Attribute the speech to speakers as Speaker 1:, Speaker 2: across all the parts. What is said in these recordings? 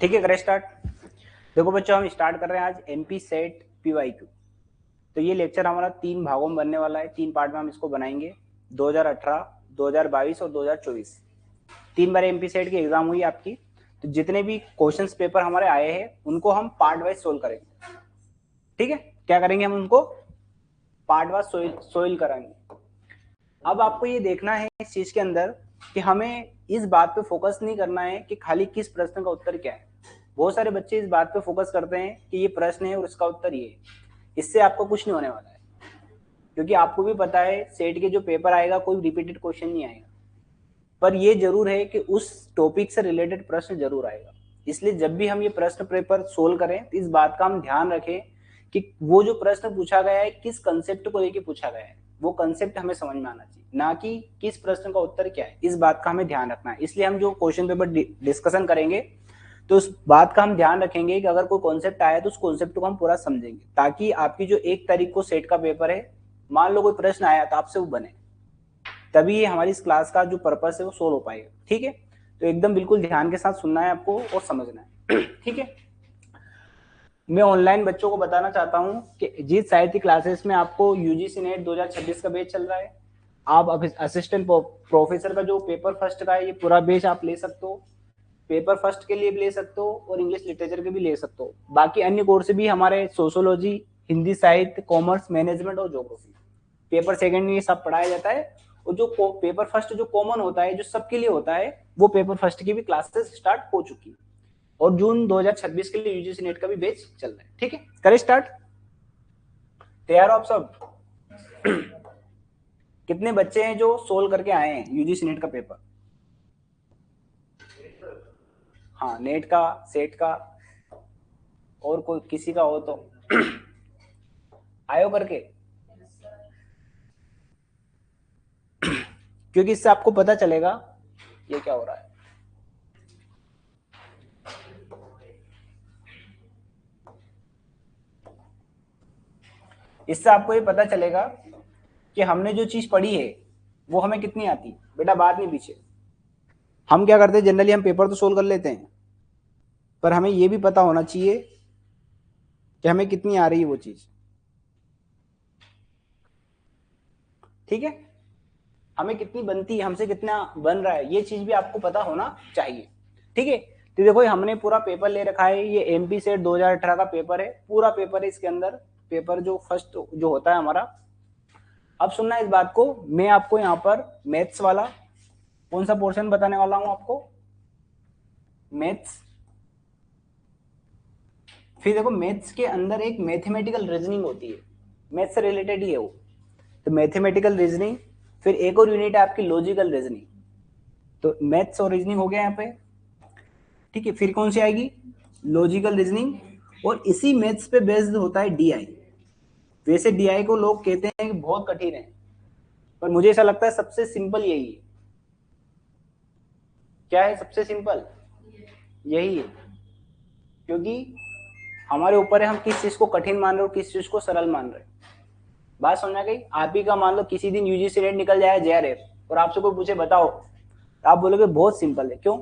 Speaker 1: ठीक है, करें स्टार्ट। देखो बच्चों, हम स्टार्ट कर रहे हैं आज एमपी सेट पीवाईक्यू। तो ये लेक्चर हमारा 3 भागों में बनने वाला है, 3 पार्ट में हम इसको बनाएंगे। 2018, 2022 और 2024 3 बार एमपी सेट की एग्जाम हुई आपकी। तो जितने भी क्वेश्चंस पेपर हमारे आए हैं उनको हम पार्ट वाइज सोल्व करेंगे। ठीक है, क्या करेंगे हम उनको पार्ट वाइज सोल्व कराएंगे। अब आपको ये देखना है इस चीज के अंदर कि हमें इस बात पे फोकस नहीं करना है कि खाली किस प्रश्न का उत्तर क्या है। बहुत सारे बच्चे इस बात पे फोकस करते हैं कि ये प्रश्न है और इसका उत्तर ये है। इससे आपको कुछ नहीं होने वाला है, क्योंकि आपको भी पता है सेट के जो पेपर आएगा कोई रिपीटेड क्वेश्चन नहीं आएगा, पर ये जरूर है कि उस टॉपिक से रिलेटेड प्रश्न जरूर आएगा। इसलिए जब भी हम ये प्रश्न पेपर सोल्व करें तो इस बात का हम ध्यान रखें कि वो जो प्रश्न पूछा गया है किस कंसेप्ट को लेकर पूछा गया है, वो कंसेप्ट हमें समझ में आना चाहिए, ना कि किस प्रश्न का उत्तर क्या है। इस बात का हमें ध्यान रखना है। इसलिए हम जो क्वेश्चन पेपर डिस्कशन करेंगे तो उस बात का हम ध्यान रखेंगे कि अगर कोई कॉन्सेप्ट आया तो उस कॉन्सेप्ट को हम पूरा समझेंगे, ताकि आपकी जो 1 तारीख को सेट का पेपर है, मान लो कोई प्रश्न आया तो आपसे वो बने, तभी हमारी इस क्लास का जो पर्पस है वो सोल्व हो पाएगा। ठीक है, तो एकदम बिल्कुल ध्यान के साथ सुनना है आपको और समझना है। ठीक है, मैं ऑनलाइन बच्चों को बताना चाहता हूं कि जीत साहित्य क्लासेस में आपको यूजीसी नेट 2026 का बैच चल रहा है। आप असिस्टेंट प्रोफेसर का जो पेपर फर्स्ट का है ये पूरा बैच आप ले सकते हो। पेपर फर्स्ट के लिए भी ले सकते हो और इंग्लिश लिटरेचर के भी ले सकते हो। बाकी अन्य कोर्स भी हमारे सोशियोलॉजी, हिंदी साहित्य, कॉमर्स, मैनेजमेंट और ज्योग्राफी, पेपर सेकंड में ये सब पढ़ाया जाता है। और जो पेपर फर्स्ट जो कॉमन होता है, जो सबके लिए होता है, वो पेपर फर्स्ट की भी क्लासेस स्टार्ट हो चुकी है और जून 2026 के लिए यूजीसी नेट का भी बैच चल रहा है। ठीक है, करें स्टार्ट। तैयार हो आप सब? कितने बच्चे हैं जो सोल्व करके आए हैं यूजीसी नेट का पेपर? हाँ, नेट का, सेट का, और कोई किसी का हो तो आयो करके, क्योंकि इससे आपको पता चलेगा ये क्या हो रहा है। इससे आपको ये पता चलेगा कि हमने जो चीज पढ़ी है वो हमें कितनी आती। बेटा बात नहीं पीछे, हम क्या करते हैं जनरली, हम पेपर तो सोल्व कर लेते हैं, पर हमें ये भी पता होना चाहिए कि हमें कितनी आ रही है वो चीज। ठीक है, हमें कितनी बनती है, हमसे कितना बन रहा है, ये चीज भी आपको पता होना चाहिए। ठीक है, तो देखो हमने पूरा पेपर ले रखा है, ये एमपी सेट 2018 का पेपर है, पूरा पेपर है। इसके अंदर पेपर जो फर्स्ट जो होता है हमारा, अब सुनना इस बात को, मैं आपको यहाँ पर मैथ्स वाला कौन सा पोर्शन बताने वाला हूं आपको, मैथ्स। फिर देखो मैथ्स के अंदर एक मैथमेटिकल रीजनिंग होती है, मैथ्स से रिलेटेड ही है वो, तो मैथमेटिकल रीजनिंग। फिर एक और यूनिट है आपकी लॉजिकल रीजनिंग। तो मैथ्स और रीजनिंग हो गया यहाँ पे। ठीक है, फिर कौन सी आएगी? Logical reasoning. और इसी मैथ्स पे बेस्ड होता है डीआई। वैसे डीआई को लोग कहते हैं कि बहुत कठिन है, पर मुझे ऐसा लगता है सबसे सिंपल यही है। क्या है सबसे सिंपल? यही है, क्योंकि हमारे ऊपर है हम किस चीज को कठिन मान रहे हो, किस चीज को सरल मान रहे हो। बात समझ गई? आप ही का मान लो किसी दिन यूजीसी नेट निकल जाए जेआरएफ और आपसे कोई पूछे बताओ, तो आप बोलोगे बहुत सिंपल है। क्यों?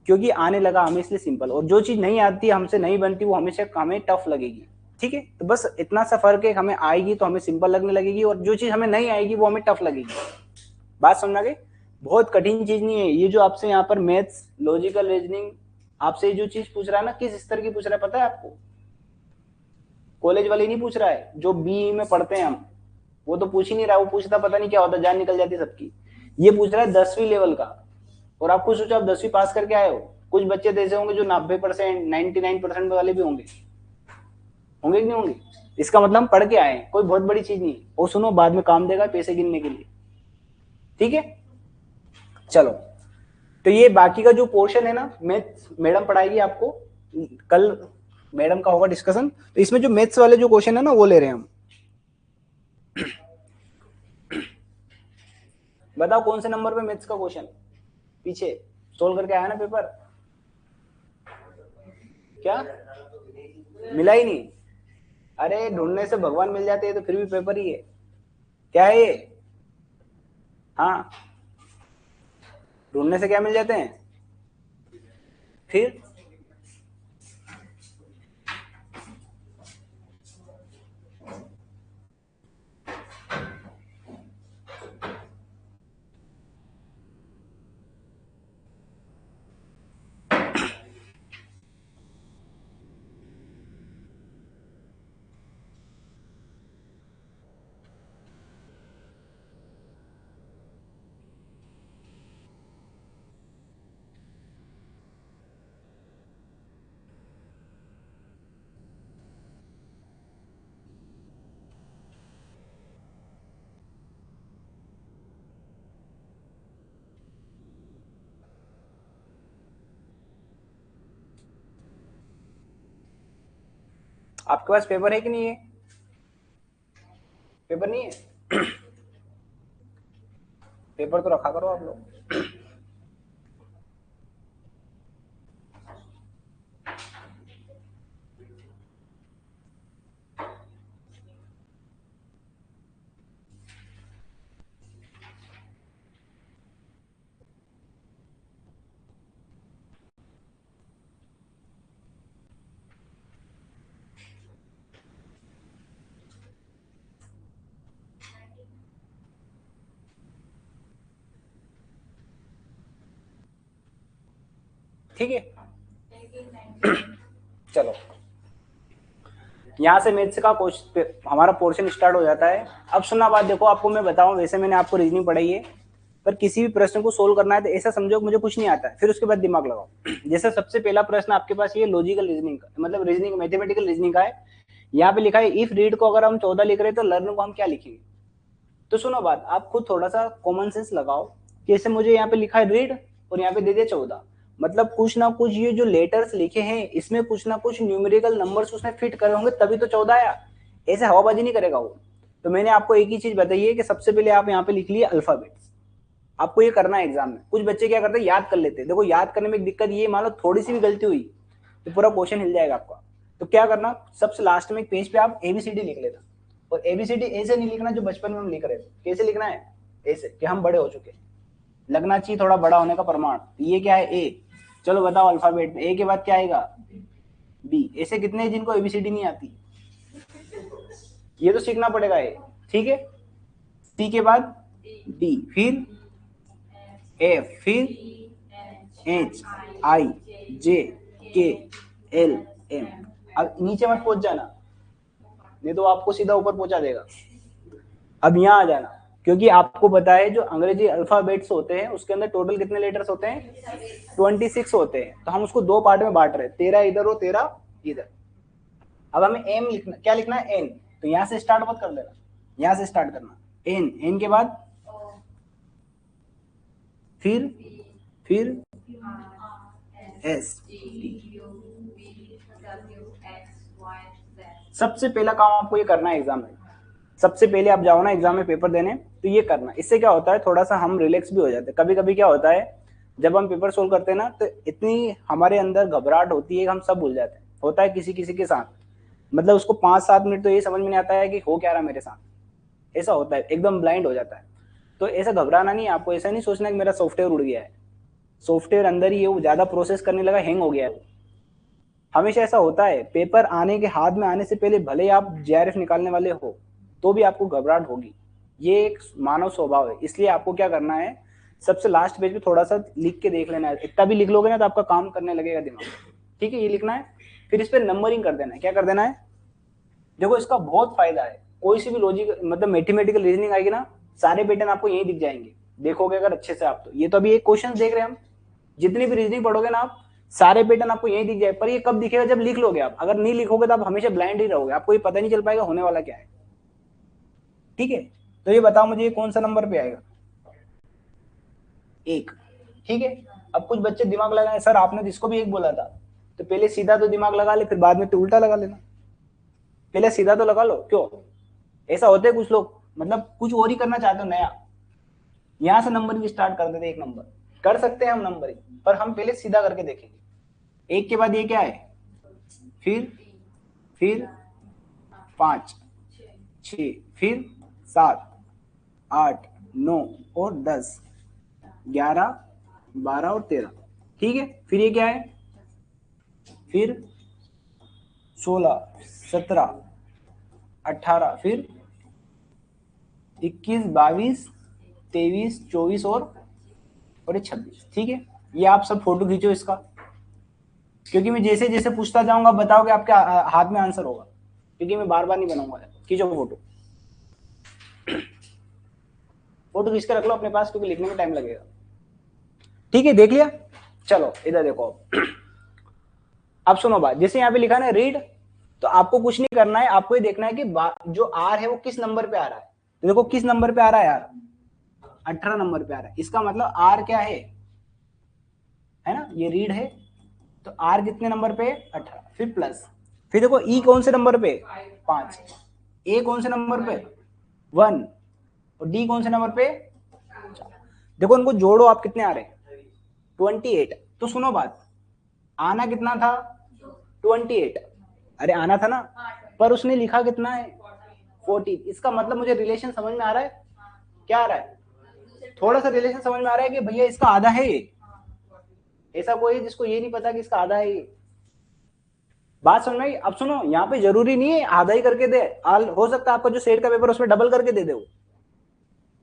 Speaker 1: क्योंकि आने लगा हमें इसलिए सिंपल। और जो चीज नहीं आती, हमसे नहीं बनती, वो हमेशा हमें टफ लगेगी। ठीक है, तो बस इतना सा फर्क है, हमें आएगी तो हमें सिंपल लगने लगेगी, और जो चीज हमें नहीं आएगी वो हमें टफ लगेगी। बात समझ गई? बहुत कठिन चीज नहीं है ये जो आपसे यहाँ पर मैथ्स, लॉजिकल रीजनिंग, आपसे जो चीज पूछ रहा है ना, किस स्तर की पूछ रहा है पता है आपको? कॉलेज वाले नहीं पूछ रहा है, जो बी में पढ़ते हैं हम, वो तो पूछ ही नहीं रहा। वो पूछता पता नहीं क्या होता, जान निकल जाती सबकी। ये पूछ रहा है 10वीं लेवल का। और आपको सोचो आप 10वीं पास करके आए हो, कुछ बच्चे तो ऐसे होंगे जो 90%, 99% वाले भी होंगे। होंगे कि नहीं होंगे? इसका मतलब हम पढ़ के आए हैं, कोई बहुत बड़ी चीज नहीं। और सुनो, बाद में काम देगा पैसे गिनने के लिए। ठीक है, चलो। तो ये बाकी का जो पोर्शन है ना, मैथ्स मैडम पढ़ाएगी आपको, कल मैडम का होगा डिस्कशन। तो इसमें जो मैथ्स वाले जो क्वेश्चन है ना, वो ले रहे हैं हम। बताओ कौन से नंबर पे मैथ्स का क्वेश्चन पीछे सोल्व करके आया ना पेपर? क्या मिला ही नहीं? अरे ढूंढने से भगवान मिल जाते हैं, तो फिर भी पेपर ही है। क्या है ये? हाँ, ढूंढने से क्या मिल जाते हैं? फिर आपके पास पेपर है कि नहीं है? पेपर नहीं है? पेपर तो रखा करो आप लोग। ठीक है, चलो यहाँ से मैथ्स का हमारा पोर्शन स्टार्ट हो जाता है। अब सुनना बात, देखो आपको मैं बताऊं, वैसे मैंने आपको रीजनिंग पढ़ाई है, पर किसी भी प्रश्न को सोल्व करना है तो ऐसा समझो कि मुझे कुछ नहीं आता है, फिर उसके बाद दिमाग लगाओ। जैसे सबसे पहला प्रश्न आपके पास ये लॉजिकल रीजनिंग का, मतलब रीजनिंग मैथमेटिकल रीजनिंग का है। यहाँ पे लिखा है इफ रीड को अगर हम 14 लिख रहे हैं तो लर्न को हम क्या लिखेंगे? तो सुनो बात, आप खुद थोड़ा सा कॉमन सेंस लगाओ। जैसे मुझे यहाँ पे लिखा है रीड और यहाँ पे दे दिया 14, मतलब कुछ ना कुछ ये जो लेटर्स लिखे हैं इसमें कुछ ना कुछ न्यूमेरिकल नंबर्स उसने फिट करे होंगे, तभी तो 14 आया। ऐसे हवाबाजी नहीं करेगा वो। तो मैंने आपको एक ही चीज बताई है कि सबसे पहले आप यहाँ पे लिख लिए अल्फाबेट्स। आपको ये करना है एग्जाम में। कुछ बच्चे क्या करते हैं, याद कर लेते हैं। देखो याद करने में एक दिक्कत ये, मान लो थोड़ी सी भी गलती हुई तो पूरा क्वेश्चन हिल जाएगा आपका। तो क्या करना, सबसे लास्ट में एक पेज पे आप एबीसीडी लिख लेना। और एबीसीडी ऐसे नहीं लिखना जो बचपन में हम लिख रहे थे। कैसे लिखना है? ऐसे कि हम बड़े हो चुके, लगना चाहिए थोड़ा बड़ा होने का प्रमाण। ये क्या है? ए। चलो बताओ अल्फाबेट में ए के बाद क्या आएगा? बी। ऐसे कितने हैं जिनको एबीसीडी नहीं आती? ये तो सीखना पड़ेगा ये, ठीक है। सी के बाद डी, फिर एफ, फिर एच, आई, जे, के, एल, एम। अब नीचे मत पहुंच जाना, नहीं तो आपको सीधा ऊपर पहुंचा देगा। अब यहाँ आ जाना, क्योंकि आपको पता है जो अंग्रेजी अल्फाबेट्स होते हैं उसके अंदर टोटल कितने लेटर्स होते हैं? 26 होते हैं। तो हम उसको दो पार्ट में बांट रहे हैं, 13 इधर और 13 इधर। अब हमें एम लिखना, क्या लिखना है? एन। तो यहाँ से स्टार्ट मत कर देना, यहाँ से स्टार्ट करना। एन, एन के बाद फिर एस, सबसे पहला काम आपको ये करना है एग्जाम में। सबसे पहले आप जाओ ना एग्जाम में पेपर देने, तो ये करना। इससे क्या होता है, थोड़ा सा हम रिलैक्स भी हो जाते हैं। कभी कभी क्या होता है, जब हम पेपर सोल्व करते हैं ना, तो इतनी हमारे अंदर घबराहट होती है कि हम सब भूल जाते हैं। होता है किसी किसी के साथ, मतलब उसको 5-7 मिनट तो ये समझ में नहीं आता है कि हो क्या रहा मेरे साथ। ऐसा होता है, एकदम ब्लाइंड हो जाता है। तो ऐसा घबराना नहीं है आपको, ऐसा नहीं सोचना कि मेरा सॉफ्टवेयर उड़ गया है। सॉफ्टवेयर अंदर ही है, वो ज्यादा प्रोसेस करने लगा, हैंग हो गया है। हमेशा ऐसा होता है, पेपर आने के हाथ में आने से पहले भले ही आप जेआरएफ निकालने वाले हो तो भी आपको घबराहट होगी। ये एक मानव स्वभाव है। इसलिए आपको क्या करना है, सबसे लास्ट पेज पे थोड़ा सा लिख के देख लेना है। इतना भी लिख लोगे ना तो आपका काम करने लगेगा दिमाग। ठीक है, ये लिखना है। फिर इस पर नंबरिंग कर देना है। क्या कर देना है? देखो इसका बहुत फायदा है। कोई सी भी लॉजिक, मतलब मैथमेटिकल रीजनिंग आएगी ना, सारे पैटर्न आपको यही दिख जाएंगे। देखोगे अगर अच्छे से आप, तो ये तो अभी एक क्वेश्चन देख रहे हैं हम। जितनी भी रीजनिंग पढ़ोगे ना आप, सारे पैटर्न आपको यही दिख जाए। पर ये कब दिखेगा? जब लिख लोगे आप। अगर नहीं लिखोगे तो आप हमेशा ब्लाइंड ही रहोगे, आपको ये पता नहीं चल पाएगा होने वाला क्या है। ठीक है, तो ये बताओ मुझे, ये कौन सा नंबर पे आएगा? 1। ठीक है। अब कुछ बच्चे दिमाग लगाए, सर आपने तो इसको भी 1 बोला था। तो पहले सीधा तो दिमाग लगा ले, फिर बाद में तो उल्टा लगा लेना। पहले सीधा तो लगा लो। क्यों? ऐसा होता है कुछ लोग, मतलब कुछ और ही करना चाहते हो नया, यहां से नंबरिंग स्टार्ट कर देते। 1 नंबर कर सकते हैं हम नंबरिंग, पर हम पहले सीधा करके देखेंगे। 1 के बाद ये क्या है? फिर 5, 6, फिर 7, 8, 9 और 10, 11, 12 और 13। ठीक है, फिर ये क्या है? फिर 16, 17, 18, फिर 21, 22, 23, 24 और ये 26। ठीक है, ये आप सब फोटो खींचो इसका, क्योंकि मैं जैसे जैसे पूछता जाऊंगा बताओगे, आपके हाथ में आंसर होगा, क्योंकि मैं बार बार नहीं बनाऊंगा। खींचो फोटो, फोटो खींच के रख लो अपने पास, क्योंकि लिखने में टाइम लगेगा। ठीक है, देख लिया। चलो इधर देखो, अब सुनो बात, जैसे यहाँ पे लिखा है ना रीड, तो आपको कुछ नहीं करना है, आपको ये देखना है कि जो आर है वो किस नंबर पे आ रहा है। तो देखो किस नंबर पे आ रहा है यार, 18 नंबर पे आ रहा है। इसका मतलब आर क्या है ना, ये रीड है, तो आर कितने नंबर पे, 18, फिर प्लस, फिर देखो ई कौन से नंबर पे, 5, ए कौन से नंबर पे, 1, और डी कौन से नंबर पे, 4। देखो इनको जोड़ो आप, कितने आ रहे हैं, 28। तो सुनो बात, आना कितना था, 28, अरे आना था ना, पर उसने लिखा कितना है, 14। इसका मतलब मुझे रिलेशन समझ में आ रहा है, क्या आ रहा है, थोड़ा सा रिलेशन समझ में आ रहा है कि भैया इसका आधा है ये। ऐसा कोई है जिसको ये नहीं पता कि इसका आधा है ये? बात समझ में आई? अब सुनो, यहाँ पे जरूरी नहीं है आधा ही करके दे, हो सकता है आपका जो सेट का पेपर उसमें डबल करके दे दे वो।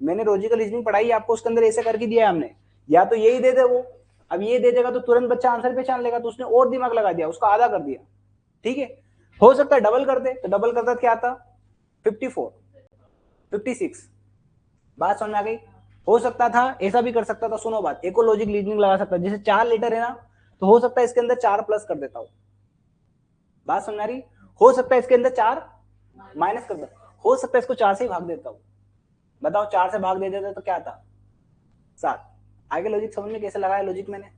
Speaker 1: मैंने लॉजिकल रीजनिंग पढ़ाई आपको, उसके अंदर ऐसे करके दिया है हमने, या तो यही दे दे वो। अब ये दे देगा तो तुरंत बच्चा आंसर पहचान लेगा, तो उसने और दिमाग लगा दिया, उसका आधा कर दिया। ठीक है, हो सकता है डबल कर दे, तो डबल करता क्या आता, 54, 56। बात समझ में आ गई? हो सकता था ऐसा भी कर सकता था, सुनो बात, एक और लॉजिक रीजनिंग लगा सकता, जैसे 4 लेटर है ना, तो हो सकता है इसके अंदर 4 प्लस कर देता हूं। बात समझ आ रही? हो सकता है इसके अंदर 4 माइनस कर दे, हो सकता है इसको 4 से ही भाग देता हूं। बताओ 4 से भाग दे देता तो क्या था, 7। आगे लॉजिक समझ में कैसे लगाया, लॉजिक मैंने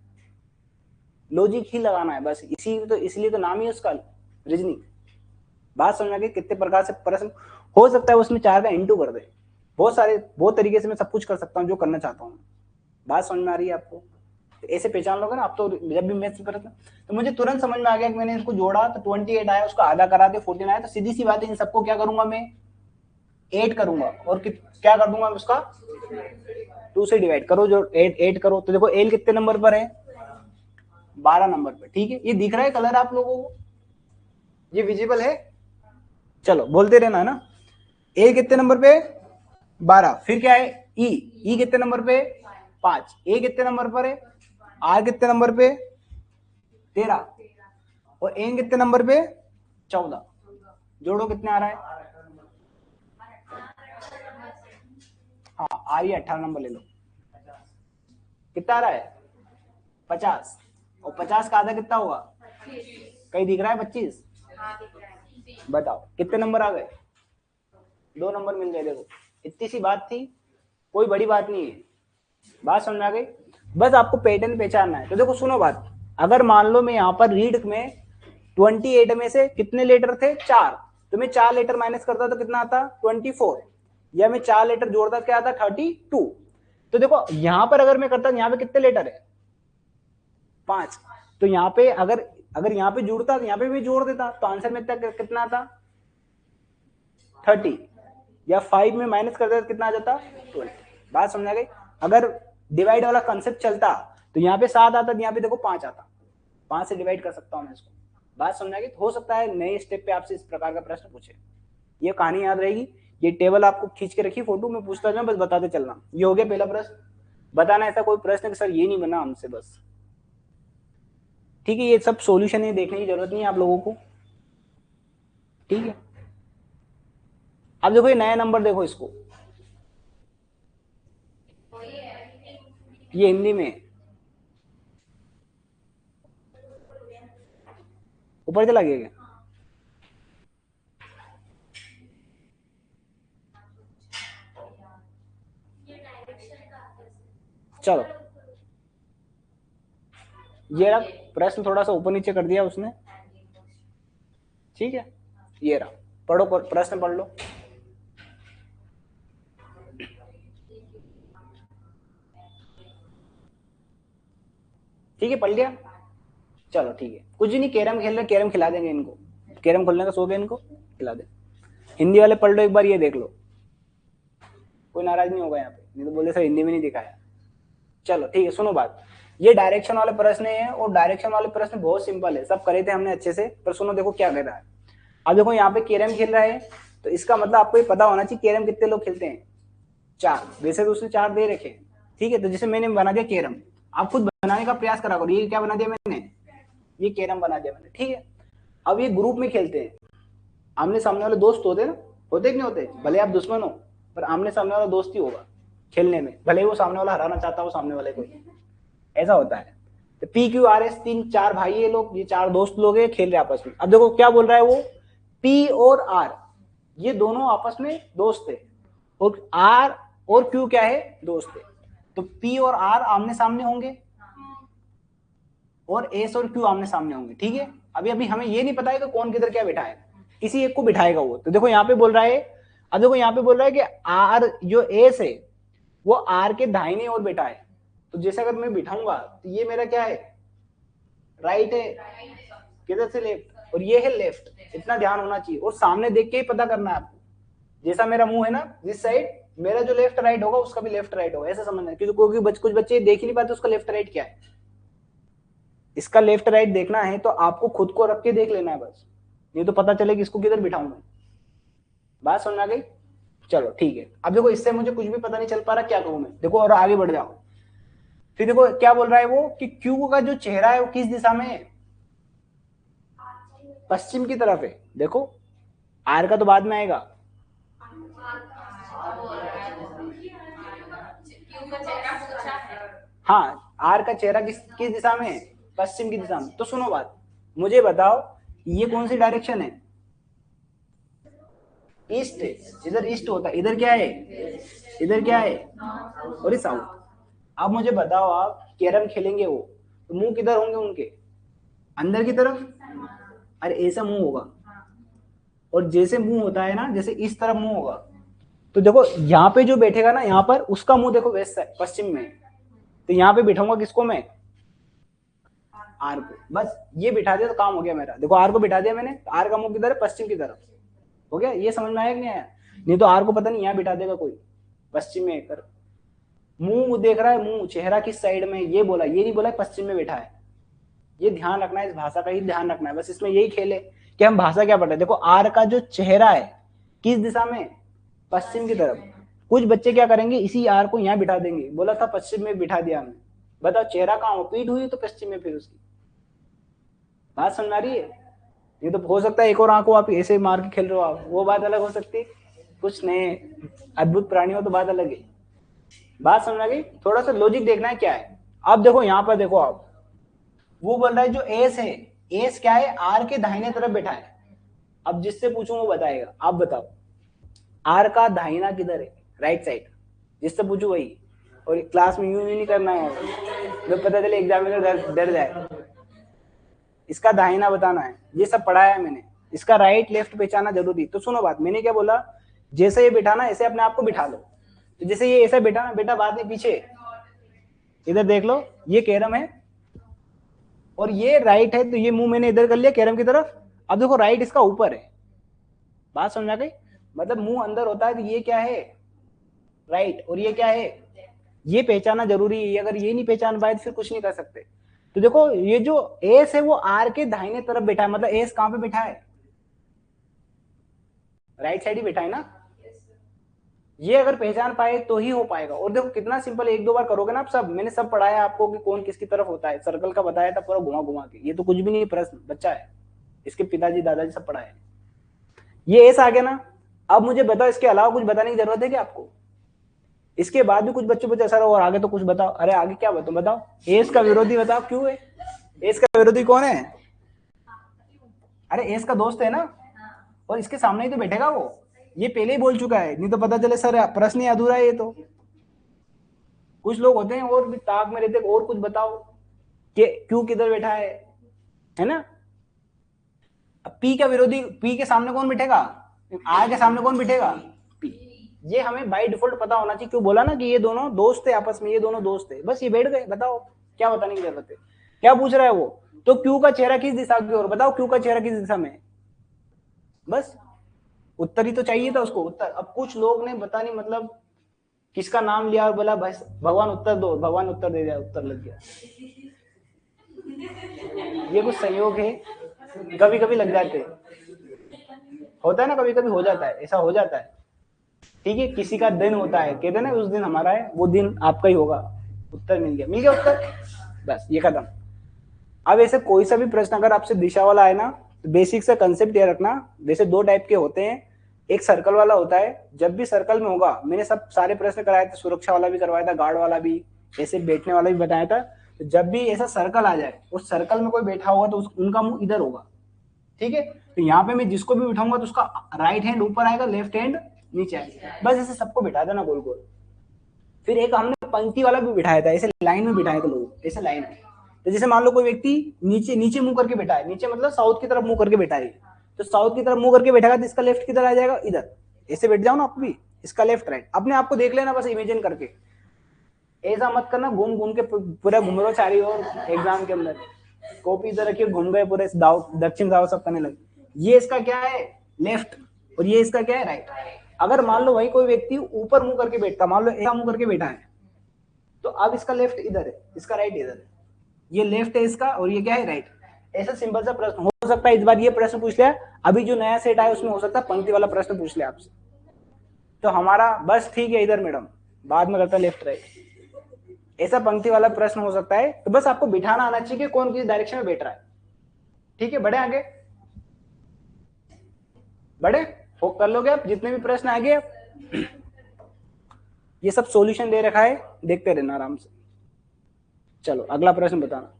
Speaker 1: लॉजिक ही लगाना है बस, इसी तो इसलिए तो नाम ही उसका रीजनिंग। बात समझ में आ गई? कितने प्रकार से प्रश्न हो सकता है उसमें 4 का इंटू कर दे, बहुत तरीके से मैं सब कुछ कर सकता हूँ जो करना चाहता हूँ। बात समझ में आ रही है आपको? तो ऐसे पहचान लोगे ना आप, तो जब भी मैथ्स करता तो मुझे तुरंत समझ में आ गया कि मैंने इसको जोड़ा तो 28 आया, उसका आधा करा दे 14 आया, तो सीधी सी बात है, इन सबको क्या करूंगा मैं, 8 करूंगा, और क्या कर दूंगा उसका, 2 से डिवाइड करो, जो 8 करो, तो देखो एल कितने नंबर पर है, 12 नंबर पर। ठीक है, ये दिख रहा है कलर आप लोगों को, ये विजिबल है? चलो बोलते रहना है ना। ए कितने नंबर पे, 12, फिर क्या है ई कितने नंबर पे, 5, ए कितने नंबर पर है, आर कितने नंबर पे, 13, और एन कितने नंबर पे, 14। जोड़ो कितने आ रहा है, हाँ आर ये 18 नंबर ले लो, कितना आ रहा है, 50, और 50 का आधा कितना होगा, कहीं दिख रहा है 25? बताओ कितने नंबर आ गए, 2 नंबर मिल गए। देखो इतनी सी बात थी, कोई बड़ी बात नहीं है। बात समझ में आ गई? बस आपको पैटर्न पहचानना है। तो देखो सुनो बात, अगर मान लो मैं यहाँ पर रीड में 28 में से कितने लेटर थे, 4, तो मैं 4 लेटर माइनस करता तो कितना आता, 24, या मैं 4 लेटर जोड़ता क्या आता, 32। तो देखो यहां पर अगर मैं करता, यहाँ पे कितने लेटर है, 5, तो यहाँ पे अगर अगर यहाँ पे जुड़ता तो यहाँ पे भी जोड़ देता, तो आंसर में कितना आता, 30, या 5 में माइनस कर देता कितना आ जाता, 20। बात समझ आ गई? अगर डिवाइड वाला कंसेप्ट चलता तो यहाँ पे 7 आता, यहाँ पे देखो 5 आता, 5 से डिवाइड कर सकता हूँ मैं इसको। बात समझ आ गई? हो सकता है नए स्टेप पे आपसे इस प्रकार का प्रश्न पूछे, ये कहानी याद रहेगी। ये टेबल आपको खींच के रखी फोटो में, पूछता जाऊँ बस बताते चलना। ये हो गया पहला प्रश्न, बताना ऐसा कोई प्रश्न कि सर ये नहीं बना हमसे, बस। ठीक है, ये सब सॉल्यूशन है, देखने की जरूरत नहीं है आप लोगों को। ठीक है, अब देखो ये नया नंबर, देखो इसको, ये हिंदी में ऊपर चला गया क्या, चलो ये रहा प्रश्न, थोड़ा सा ऊपर नीचे कर दिया उसने। ठीक है, ये रहा, पढ़ो प्रश्न पढ़ लो। ठीक है, पढ़ लिया? चलो ठीक है, कुछ नहीं, कैरम खेल रहे, कैरम खिला देंगे इनको, कैरम खोलने का शौक है इनको, खिला दे। हिंदी वाले पढ़ लो एक बार, ये देख लो, कोई नाराज नहीं होगा यहाँ पे, नहीं तो बोले सर हिंदी में नहीं दिखाया। चलो ठीक है, सुनो बात, ये डायरेक्शन वाले प्रश्न है और डायरेक्शन वाले प्रश्न बहुत सिंपल है, सब करे थे हमने अच्छे से, पर सुनो देखो क्या कर रहा है। अब देखो यहाँ पे कैरम खेल रहा है, तो इसका मतलब आपको ये पता होना चाहिए कैरम कितने लोग खेलते हैं, 4, वैसे तो उसने 4 दे रखे हैं, ठीक है। तो जैसे मैंने बना दिया कैरम, आप खुद बनाने का प्रयास करा करो। ये क्या बना दिया मैंने, ये कैरम बना दिया मैंने, ठीक है। अब ये ग्रुप में खेलते हैं, आमने सामने वाले दोस्त होते हैं ना, होते कि नहीं होते, भले आप दुश्मन हो पर आमने सामने वाला दोस्त ही होगा खेलने में, भले वो सामने वाला हराना चाहता हो सामने वाले को, ऐसा होता है। तो पी क्यू आर एस 3-4 भाई ये लोग, ये 4 दोस्त लोग हैं, खेल रहे आपस में। अब देखो क्या बोल रहा है वो, पी और आर ये दोनों आपस में दोस्त है, और आर और क्यू क्या है, दोस्त है। तो पी और आर आमने सामने होंगे और एस और क्यू आमने सामने होंगे, ठीक है। अभी अभी हमें ये नहीं पता है कि कौन किधर क्या बिठाए, किसी एक को बिठाएगा वो। तो देखो यहाँ पे बोल रहा है, अब देखो यहाँ पे बोल रहा है कि आर जो एस है वो आर के दाहिने ओर बैठा है। तो जैसे अगर मैं बिठाऊंगा तो ये मेरा क्या है, राइट है, किधर से लेफ्ट, और ये है लेफ्ट, इतना ध्यान होना चाहिए। और सामने देख के ही पता करना है आपको, जैसा मेरा मुंह है ना जिस साइड, मेरा जो लेफ्ट राइट होगा उसका भी लेफ्ट राइट होगा, ऐसा समझना। क्योंकि कुछ बच्चे देख ही नहीं पाते उसका लेफ्ट राइट क्या है। इसका लेफ्ट राइट देखना है तो आपको खुद को रख के देख लेना है बस, नहीं तो पता चले कि इसको किधर बिठाऊंगा। बात समझ आ गई, चलो ठीक है। अब देखो इससे मुझे कुछ भी पता नहीं चल पा रहा क्या करूं मैं, देखो और आगे बढ़ जाओ। फिर देखो क्या बोल रहा है वो कि क्यू का जो चेहरा है वो किस दिशा में है, पश्चिम की तरफ है। देखो आर का तो बाद में आएगा, हाँ आर का चेहरा किस दिशा में है, पश्चिम की दिशा में। तो सुनो बात, मुझे बताओ ये कौन सी डायरेक्शन है, ईस्ट है, इधर ईस्ट होता है, इधर क्या है, इधर क्या है, और ये साउथ। अब मुझे बताओ आप कैरम खेलेंगे वो, तो मुंह किधर होंगे उनके, अंदर की तरफ, अरे ऐसा मुंह होगा। और जैसे मुंह होता है ना, जैसे इस तरफ मुंह होगा, तो देखो यहाँ पे जो बैठेगा ना, यहाँ पर उसका मुंह देखो वेस्ट साइड पश्चिम में, तो यहाँ पे बिठाऊंगा किसको मैं, आर को। बस ये बिठा दिया तो काम हो गया मेरा। देखो आर को बिठा दिया मैंने, आर का मुंह किधर है, पश्चिम की तरफ, हो गया। ये समझ में आया कि नहीं आया, नहीं तो आर को पता नहीं यहाँ बिठा देगा कोई, पश्चिम में कर, मुंह देख रहा है, मुंह चेहरा किस साइड में, ये बोला, ये नहीं बोला पश्चिम में बैठा है। ये ध्यान रखना है, इस भाषा का ही ध्यान रखना है, बस इसमें यही खेल है कि हम भाषा क्या पढ़ रहे हैं। देखो आर का जो चेहरा है किस दिशा में, पश्चिम की तरफ। कुछ बच्चे क्या करेंगे, इसी आर को यहाँ बिठा देंगे, बोला था पश्चिम में बिठा दिया हमने, बताओ चेहरा कहाँ हो, पीठ हुई तो पश्चिम में, फिर उसकी बात समझ आ रही है। ये तो हो सकता है एक और आंख को आप ऐसे मार के खेल रहे हो आप, वो बात अलग हो सकती है, कुछ नए अद्भुत प्राणी हो तो बात अलग है। बात समझ आ गई, थोड़ा सा लॉजिक देखना है क्या है। अब देखो यहाँ पर देखो आप, वो बोल रहा है जो एस है, एस क्या है, आर के दाहिने तरफ बैठा है। अब जिससे पूछूं वो बताएगा, आप बताओ आर का दाहिना किधर है, राइट साइड, जिससे पूछू वही। और क्लास में यूं नहीं करना है, जब पता चले एग्जामिनर डर जाए। इसका दाहिना बताना है, ये सब पढ़ाया है मैंने, इसका राइट लेफ्ट पहचाना जरूरी। तो सुनो बात, मैंने क्या बोला, जैसे ये बिठाना ऐसे अपने आप को बिठा लो। तो जैसे ये ऐसा बिठाना बेटा, बात नहीं पीछे, इधर देख लो, ये कैरम है और ये राइट है, तो ये मुंह मैंने इधर कर लिया कैरम की तरफ। अब देखो राइट इसका ऊपर है, बात समझ आ गई, मतलब मुंह अंदर होता है तो ये क्या है, राइट, और ये क्या है, ये पहचाना जरूरी है। अगर ये नहीं पहचान पाए तो फिर कुछ नहीं कर सकते। तो देखो ये जो एस है वो आर के दाहिने तरफ बैठा है, मतलब एस कहां पे बैठा है, राइट साइड ही बैठा है ना। ये अगर पहचान पाए तो ही हो पाएगा। और देखो कितना सिंपल, 1-2 बार करोगे ना आप, सब मैंने सब पढ़ाया आपको कि कौन किसकी तरफ होता है, सर्कल का बताया था पूरा घुमा घुमा के। ये तो कुछ भी नहीं, प्रश्न बच्चा है, इसके पिताजी दादाजी सब पढ़ाए। ये एस आ गया ना। अब मुझे बताओ इसके अलावा कुछ बताने की जरूरत है क्या आपको, इसके बाद भी कुछ बच्चों पर असर हो, और आगे तो कुछ बताओ। अरे आगे क्या बताओ, एस का विरोधी बताओ क्यों है, एस का विरोधी कौन है, अरे एस का दोस्त है ना, और इसके सामने ही तो बैठेगा वो। ये पहले ही बोल चुका है, नहीं तो पता चले सर प्रश्न ही अधूरा है ये तो। कुछ लोग होते हैं और भी ताक में रहते, और कुछ बताओ कि क्यों किधर बैठा है ना। अब पी का विरोधी, पी के सामने कौन बैठेगा, आर के सामने कौन बैठेगा, पी। ये हमें बाय डिफॉल्ट पता होना चाहिए। क्यों बोला ना कि ये दोनों दोस्त है आपस में, ये दोनों दोस्त है, बस ये बैठ गए। बताओ क्या बताने की जरूरत है, क्या पूछ रहा है वो। तो क्यू का चेहरा किस दिशा की ओर, बताओ क्यू का चेहरा किस दिशा में, बस उत्तर ही तो चाहिए था उसको, उत्तर। अब कुछ लोग ने पता नहीं मतलब किसका नाम लिया और बोला बस भगवान उत्तर दो, भगवान उत्तर दे दिया, उत्तर लग गया। ये कुछ संयोग है, कभी कभी लग जाते हैं, होता है ना, कभी कभी हो जाता है, ऐसा हो जाता है। ठीक है, किसी का दिन होता है, कहते ना उस दिन हमारा है, वो दिन आपका ही होगा, उत्तर मिल गया, मिल गया उत्तर, बस ये खत्म। अब ऐसे कोई सा भी प्रश्न अगर आपसे दिशा वाला है ना, तो बेसिक सा कंसेप्ट ये रखना, वैसे दो टाइप के होते हैं, एक सर्कल वाला होता है, जब भी सर्कल में होगा, मैंने सब सारे प्रश्न कराए थे, सुरक्षा वाला भी करवाया था, गार्ड वाला भी, ऐसे बैठने वाला भी बताया था, तो जब भी ऐसा सर्कल आ जाए, उस सर्कल में कोई बैठा होगा तो उनका मुंह इधर होगा, ठीक है। तो यहाँ पे मैं जिसको भी बिठाऊंगा तो उसका राइट हैंड ऊपर आएगा, लेफ्ट हैंड नीचे आएगा, बस ऐसे सबको बिठा देना गोल गोल। फिर एक हमने पंक्ति वाला भी बिठाया था, ऐसे लाइन में बिठाए थे लोग, ऐसे लाइन में। तो जैसे मान लो कोई व्यक्ति नीचे नीचे मुंह करके बैठा है, नीचे मतलब साउथ की तरफ मुंह करके बैठा है, तो साउथ की तरफ मुंह करके बैठेगा तो इसका लेफ्ट किधर आ जाएगा, इधर, ऐसे बैठ जाओ ना आप भी, इसका लेफ्ट राइट अपने आप को देख लेना, बस इमेजिन करके, ऐसा मत करना घूम घूम के पूरा घूम रहे चारी और एग्जाम के अंदर, कॉपी इधर रखिए, घूम गए पूरे दाव दक्षिण दाव सब करने लगे। ये इसका क्या है, लेफ्ट, और ये इसका क्या है, राइट। अगर मान लो वही कोई व्यक्ति ऊपर मुंह करके बैठता, मान लो ऐसा मुंह करके बैठा है, तो अब इसका लेफ्ट इधर है, इसका राइट इधर है, ये लेफ्ट है इसका और ये क्या है, राइट। ऐसा सिंपल सा प्रश्न हो सकता है, इस बार ये प्रश्न पूछ लिया, अभी जो नया सेट आया उसमें हो सकता है पंक्ति वाला प्रश्न पूछ लिया आपसे, तो हमारा बस ठीक है इधर मैडम, बाद में करता लेफ्ट राइट, ऐसा पंक्ति वाला प्रश्न हो सकता है। तो बस आपको बिठाना आना चाहिए कि कौन किस डायरेक्शन में बैठ रहा है, ठीक है। बढ़े आगे, बढ़े, हो कर लोगे आप जितने भी प्रश्न आगे, ये सब सॉल्यूशन दे रखा है, देखते रहना आराम से। चलो अगला प्रश्न बताना,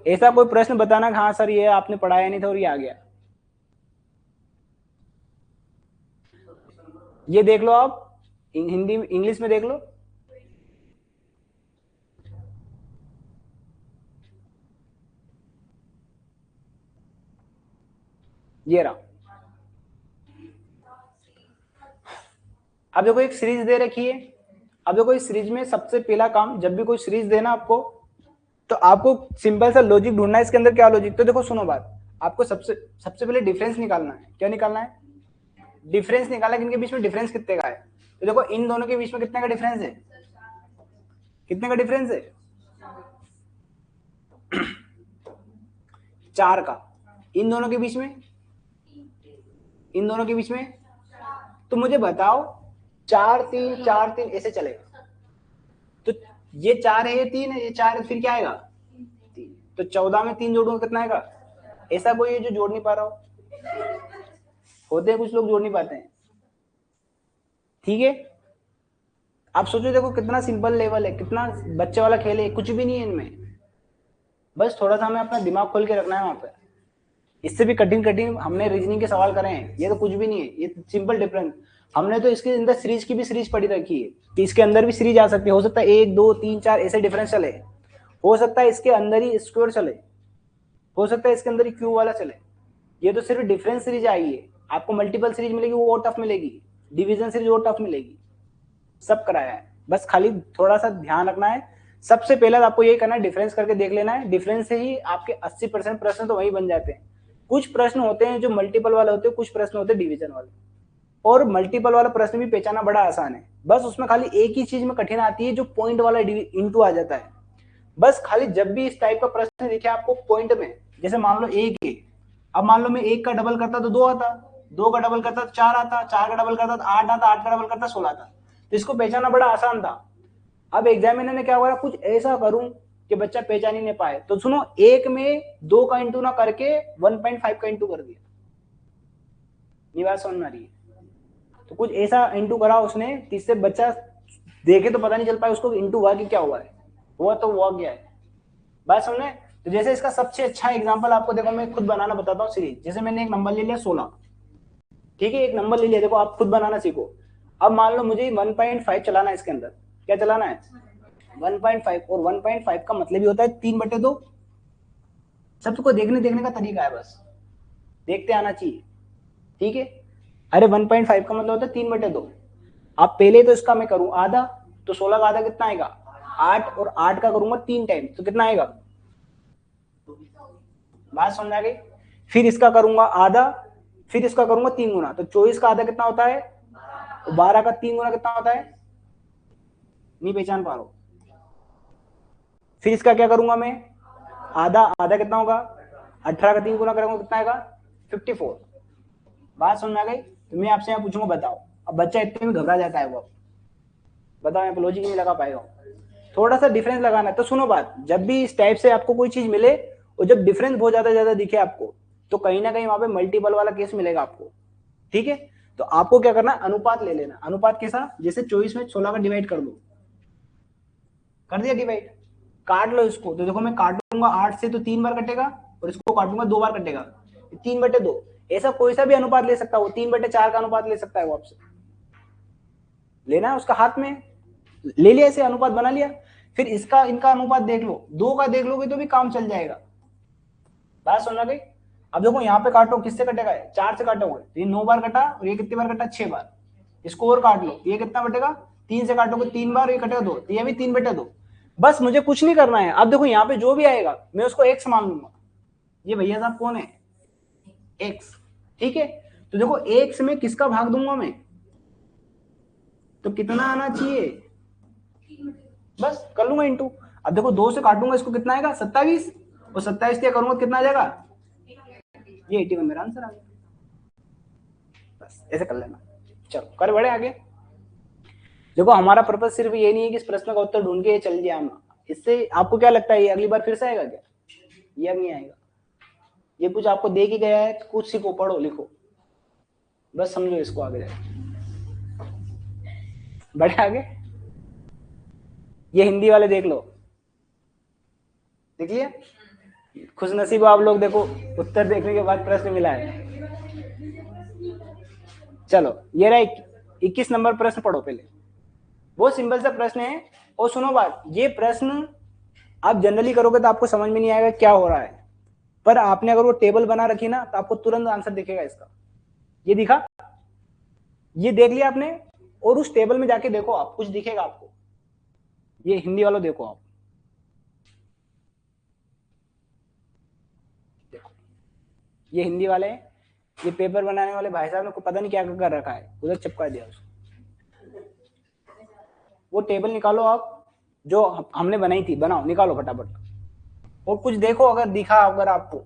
Speaker 1: ऐसा कोई प्रश्न बताना कि हाँ सर ये आपने पढ़ाया नहीं था और ये आ गया। ये देख लो आप, हिंदी इंग्लिश में देख लो, ये रहा। अब देखो एक सीरीज दे रखी है, अब देखो इस सीरीज में सबसे पहला काम, जब भी कोई सीरीज देना आपको, तो आपको सिंपल सा लॉजिक ढूंढना है, इसके अंदर क्या लॉजिक। तो देखो सुनो बात, आपको सबसे सबसे पहले डिफरेंस निकालना है। क्या निकालना है, डिफरेंस निकालना है, इनके बीच में डिफरेंस कितने का है। तो देखो इन दोनों के बीच में कितने का डिफरेंस है, कितने का डिफरेंस है, 4 का। इन दोनों के बीच में, इन दोनों के बीच में, तो मुझे बताओ 4 3 4 3 ऐसे चलेगा, तो ये 4 है, ये 3 है, ये 4 है, फिर क्या आएगा 3, तो 14 में 3 जोड़ूंगा कितना आएगा। ऐसा कोई है जो जोड़ नहीं पा रहा हो, होते हैं कुछ लोग जोड़ नहीं पाते हैं, ठीक है। आप सोचो देखो कितना सिंपल लेवल है, कितना बच्चे वाला खेल है, कुछ भी नहीं है इनमें, बस थोड़ा सा हमें अपना दिमाग खोल के रखना है वहां पर। इससे भी कठिन कठिन हमने रीजनिंग के सवाल करे हैं, ये तो कुछ भी नहीं है, ये सिंपल डिफरेंस। हमने तो इसके अंदर सीरीज की भी सीरीज पढ़ी रखी है कि इसके अंदर भी सीरीज आ सकती है, हो सकता है 1 2 3 4 ऐसे डिफरेंस चले, हो सकता है इसके अंदर ही स्क्वायर चले, हो सकता है इसके अंदर ही क्यूब वाला चले। ये तो सिर्फ डिफरेंस सीरीज आई है, आपको मल्टीपल सीरीज मिलेगी वो और टफ मिलेगी, डिवीजन सीरीज और टफ मिलेगी, सब कराया है। बस खाली थोड़ा सा ध्यान रखना है, सबसे पहले आपको यही करना है, डिफरेंस करके देख लेना है, डिफरेंस से ही आपके 80% प्रश्न तो वही बन जाते हैं। कुछ प्रश्न होते हैं जो मल्टीपल वाले होते हैं, कुछ प्रश्न होते हैं डिवीजन वाले, और मल्टीपल वाला प्रश्न भी पहचाना बड़ा आसान है, बस उसमें खाली एक ही चीज में कठिन आती है, जो पॉइंट वाला इंटू आ जाता है। बस खाली जब भी इस टाइप का प्रश्न दिखे आपको पॉइंट में, जैसे मान लो 1 है, अब मान लो मैं 1 का डबल करता तो 2 आता, 2 का डबल करता तो 4 आता, 4 का डबल करता तो 8 आता, 8 का डबल करता 16 आता, तो इसको पहचाना बड़ा आसान था। अब एग्जामिनर ने क्या हुआ, कुछ ऐसा करूं कि बच्चा पहचान ही नहीं पाए, तो सुनो 1 में 2 का इंटू ना करके 1.5 का इंटू कर दिया, ये बात समझ में आ रही है। तो कुछ ऐसा इंटू करा उसने, जिससे बच्चा देखे तो पता नहीं चल पाए उसको इंटू हुआ कि क्या हुआ है, हुआ तो हुआ क्या है, बात समझे। तो जैसे इसका सबसे अच्छा एग्जांपल आपको देखो मैं खुद बनाना बताता हूँ सीरीज। जैसे मैंने एक नंबर ले लिया 16, ठीक है, एक नंबर ले लिया, देखो आप खुद बनाना सीखो। अब मान लो मुझे 1.5 चलाना है, इसके अंदर क्या चलाना है 1.5, और 1.5 का मतलब ही होता है 3/2। सबको देखने का तरीका है, बस देखते आना चाहिए, ठीक है। अरे 1.5 का मतलब होता है 3/2। अब पहले तो इसका मैं करूं आधा, तो 16 का आधा कितना आएगा 8, और 8 का करूंगा 3 टाइम तो कितना आएगा, बात समझ आ गई। फिर इसका करूंगा आधा, फिर इसका करूंगा 3 गुना, तो 24 का आधा कितना होता है, 12 का 3 गुना कितना होता है नहीं पहचान पा रहा हूं। फिर इसका क्या करूंगा मैं, आधा आधा कितना होगा, 18 का 3 गुना करूंगा कितना आएगा 54। बात समझ में आ गई। तो मैं आपसे यहाँ पूछूंगा बताओ, अब बच्चा इतने में घबरा जाता है वो, बताओ यहाँ पे लॉजिक नहीं लगा पाएगा, थोड़ा सा डिफरेंस लगाना है। तो सुनो बात, जब भी इस टाइप से आपको कोई चीज मिले और जब डिफरेंस बहुत ज्यादा दिखे आपको, तो कहीं ना कहीं वहां पे मल्टीपल वाला केस मिलेगा आपको, ठीक है। तो आपको क्या करना, अनुपात ले लेना। अनुपात कैसा, जैसे 24 में 16 का डिवाइड कर दो, कर दिया डिवाइड, काट लो इसको। तो देखो मैं काटूंगा 8 से तो 3 बार कटेगा, और इसको काटूंगा 2 बार कटेगा, 3/2। ऐसा कोई सा भी अनुपात ले सकता है वो, 3/4 का अनुपात ले सकता है वो आपसे, लेना है उसका हाथ में, ले लिया, ऐसे अनुपात बना लिया। फिर इसका इनका अनुपात देख लो, 2 का देख लोगे तो भी काम चल जाएगा। बात समझ गई। अब देखो यहाँ पे काटो, किससे कटेगा, 4 से काटोगे, ये 9 बार कटा, और ये कितनी बार कटा, 6 बार। इसको और काट लो, ये कितना बटेगा, 3 से काटोगे 3 बार, ये कटेगा 2, तो ये भी 3/2। बस मुझे कुछ नहीं करना है। अब देखो यहाँ पे जो भी आएगा मैं उसको x मान लूंगा। ये भैया साहब कौन है, x, ठीक है। तो देखो x में किसका भाग दूंगा मैं, तो कितना आना चाहिए, बस कर लूंगा इंटू। अब देखो 2 से काटूंगा इसको, कितना आएगा 27, और 27 क्या करूंगा कितना आ जाएगा, ये 81 मेरा आंसर आ गया। बस ऐसे कर लेना। चलो कर बढ़े आगे। देखो हमारा पर्पज सिर्फ ये नहीं है कि इस प्रश्न का उत्तर ढूंढ के चल जाए हम, इससे आपको क्या लगता है ये अगली बार फिर से आएगा क्या, ये अब नहीं आएगा। ये कुछ आपको दे के गया है, कुछ सीखो, पढ़ो लिखो, बस समझो इसको, आगे जाए बढ़े आगे। ये हिंदी वाले देख लो, देख लिया, खुश नसीब आप लोग, देखो उत्तर देखने के बाद प्रश्न मिला है। चलो ये रहा 21 नंबर प्रश्न, पढ़ो पहले, बहुत सिंपल सा प्रश्न है। और सुनो बात, ये प्रश्न आप जनरली करोगे तो आपको समझ में नहीं आएगा क्या हो रहा है, पर आपने अगर वो टेबल बना रखी ना तो आपको तुरंत आंसर दिखेगा इसका। ये दिखा, ये देख लिया आपने, और उस टेबल में जाके देखो आप, कुछ दिखेगा आपको। ये हिंदी वालों देखो आप, देखो ये हिंदी वाले हैं, ये पेपर बनाने वाले भाई साहब ने को पता नहीं क्या कर रखा है, उधर चिपका दिया उसको। वो टेबल निकालो आप, जो हमने बनाई थी, बनाओ, निकालो फटाफट, और कुछ देखो अगर दिखा, अगर आपको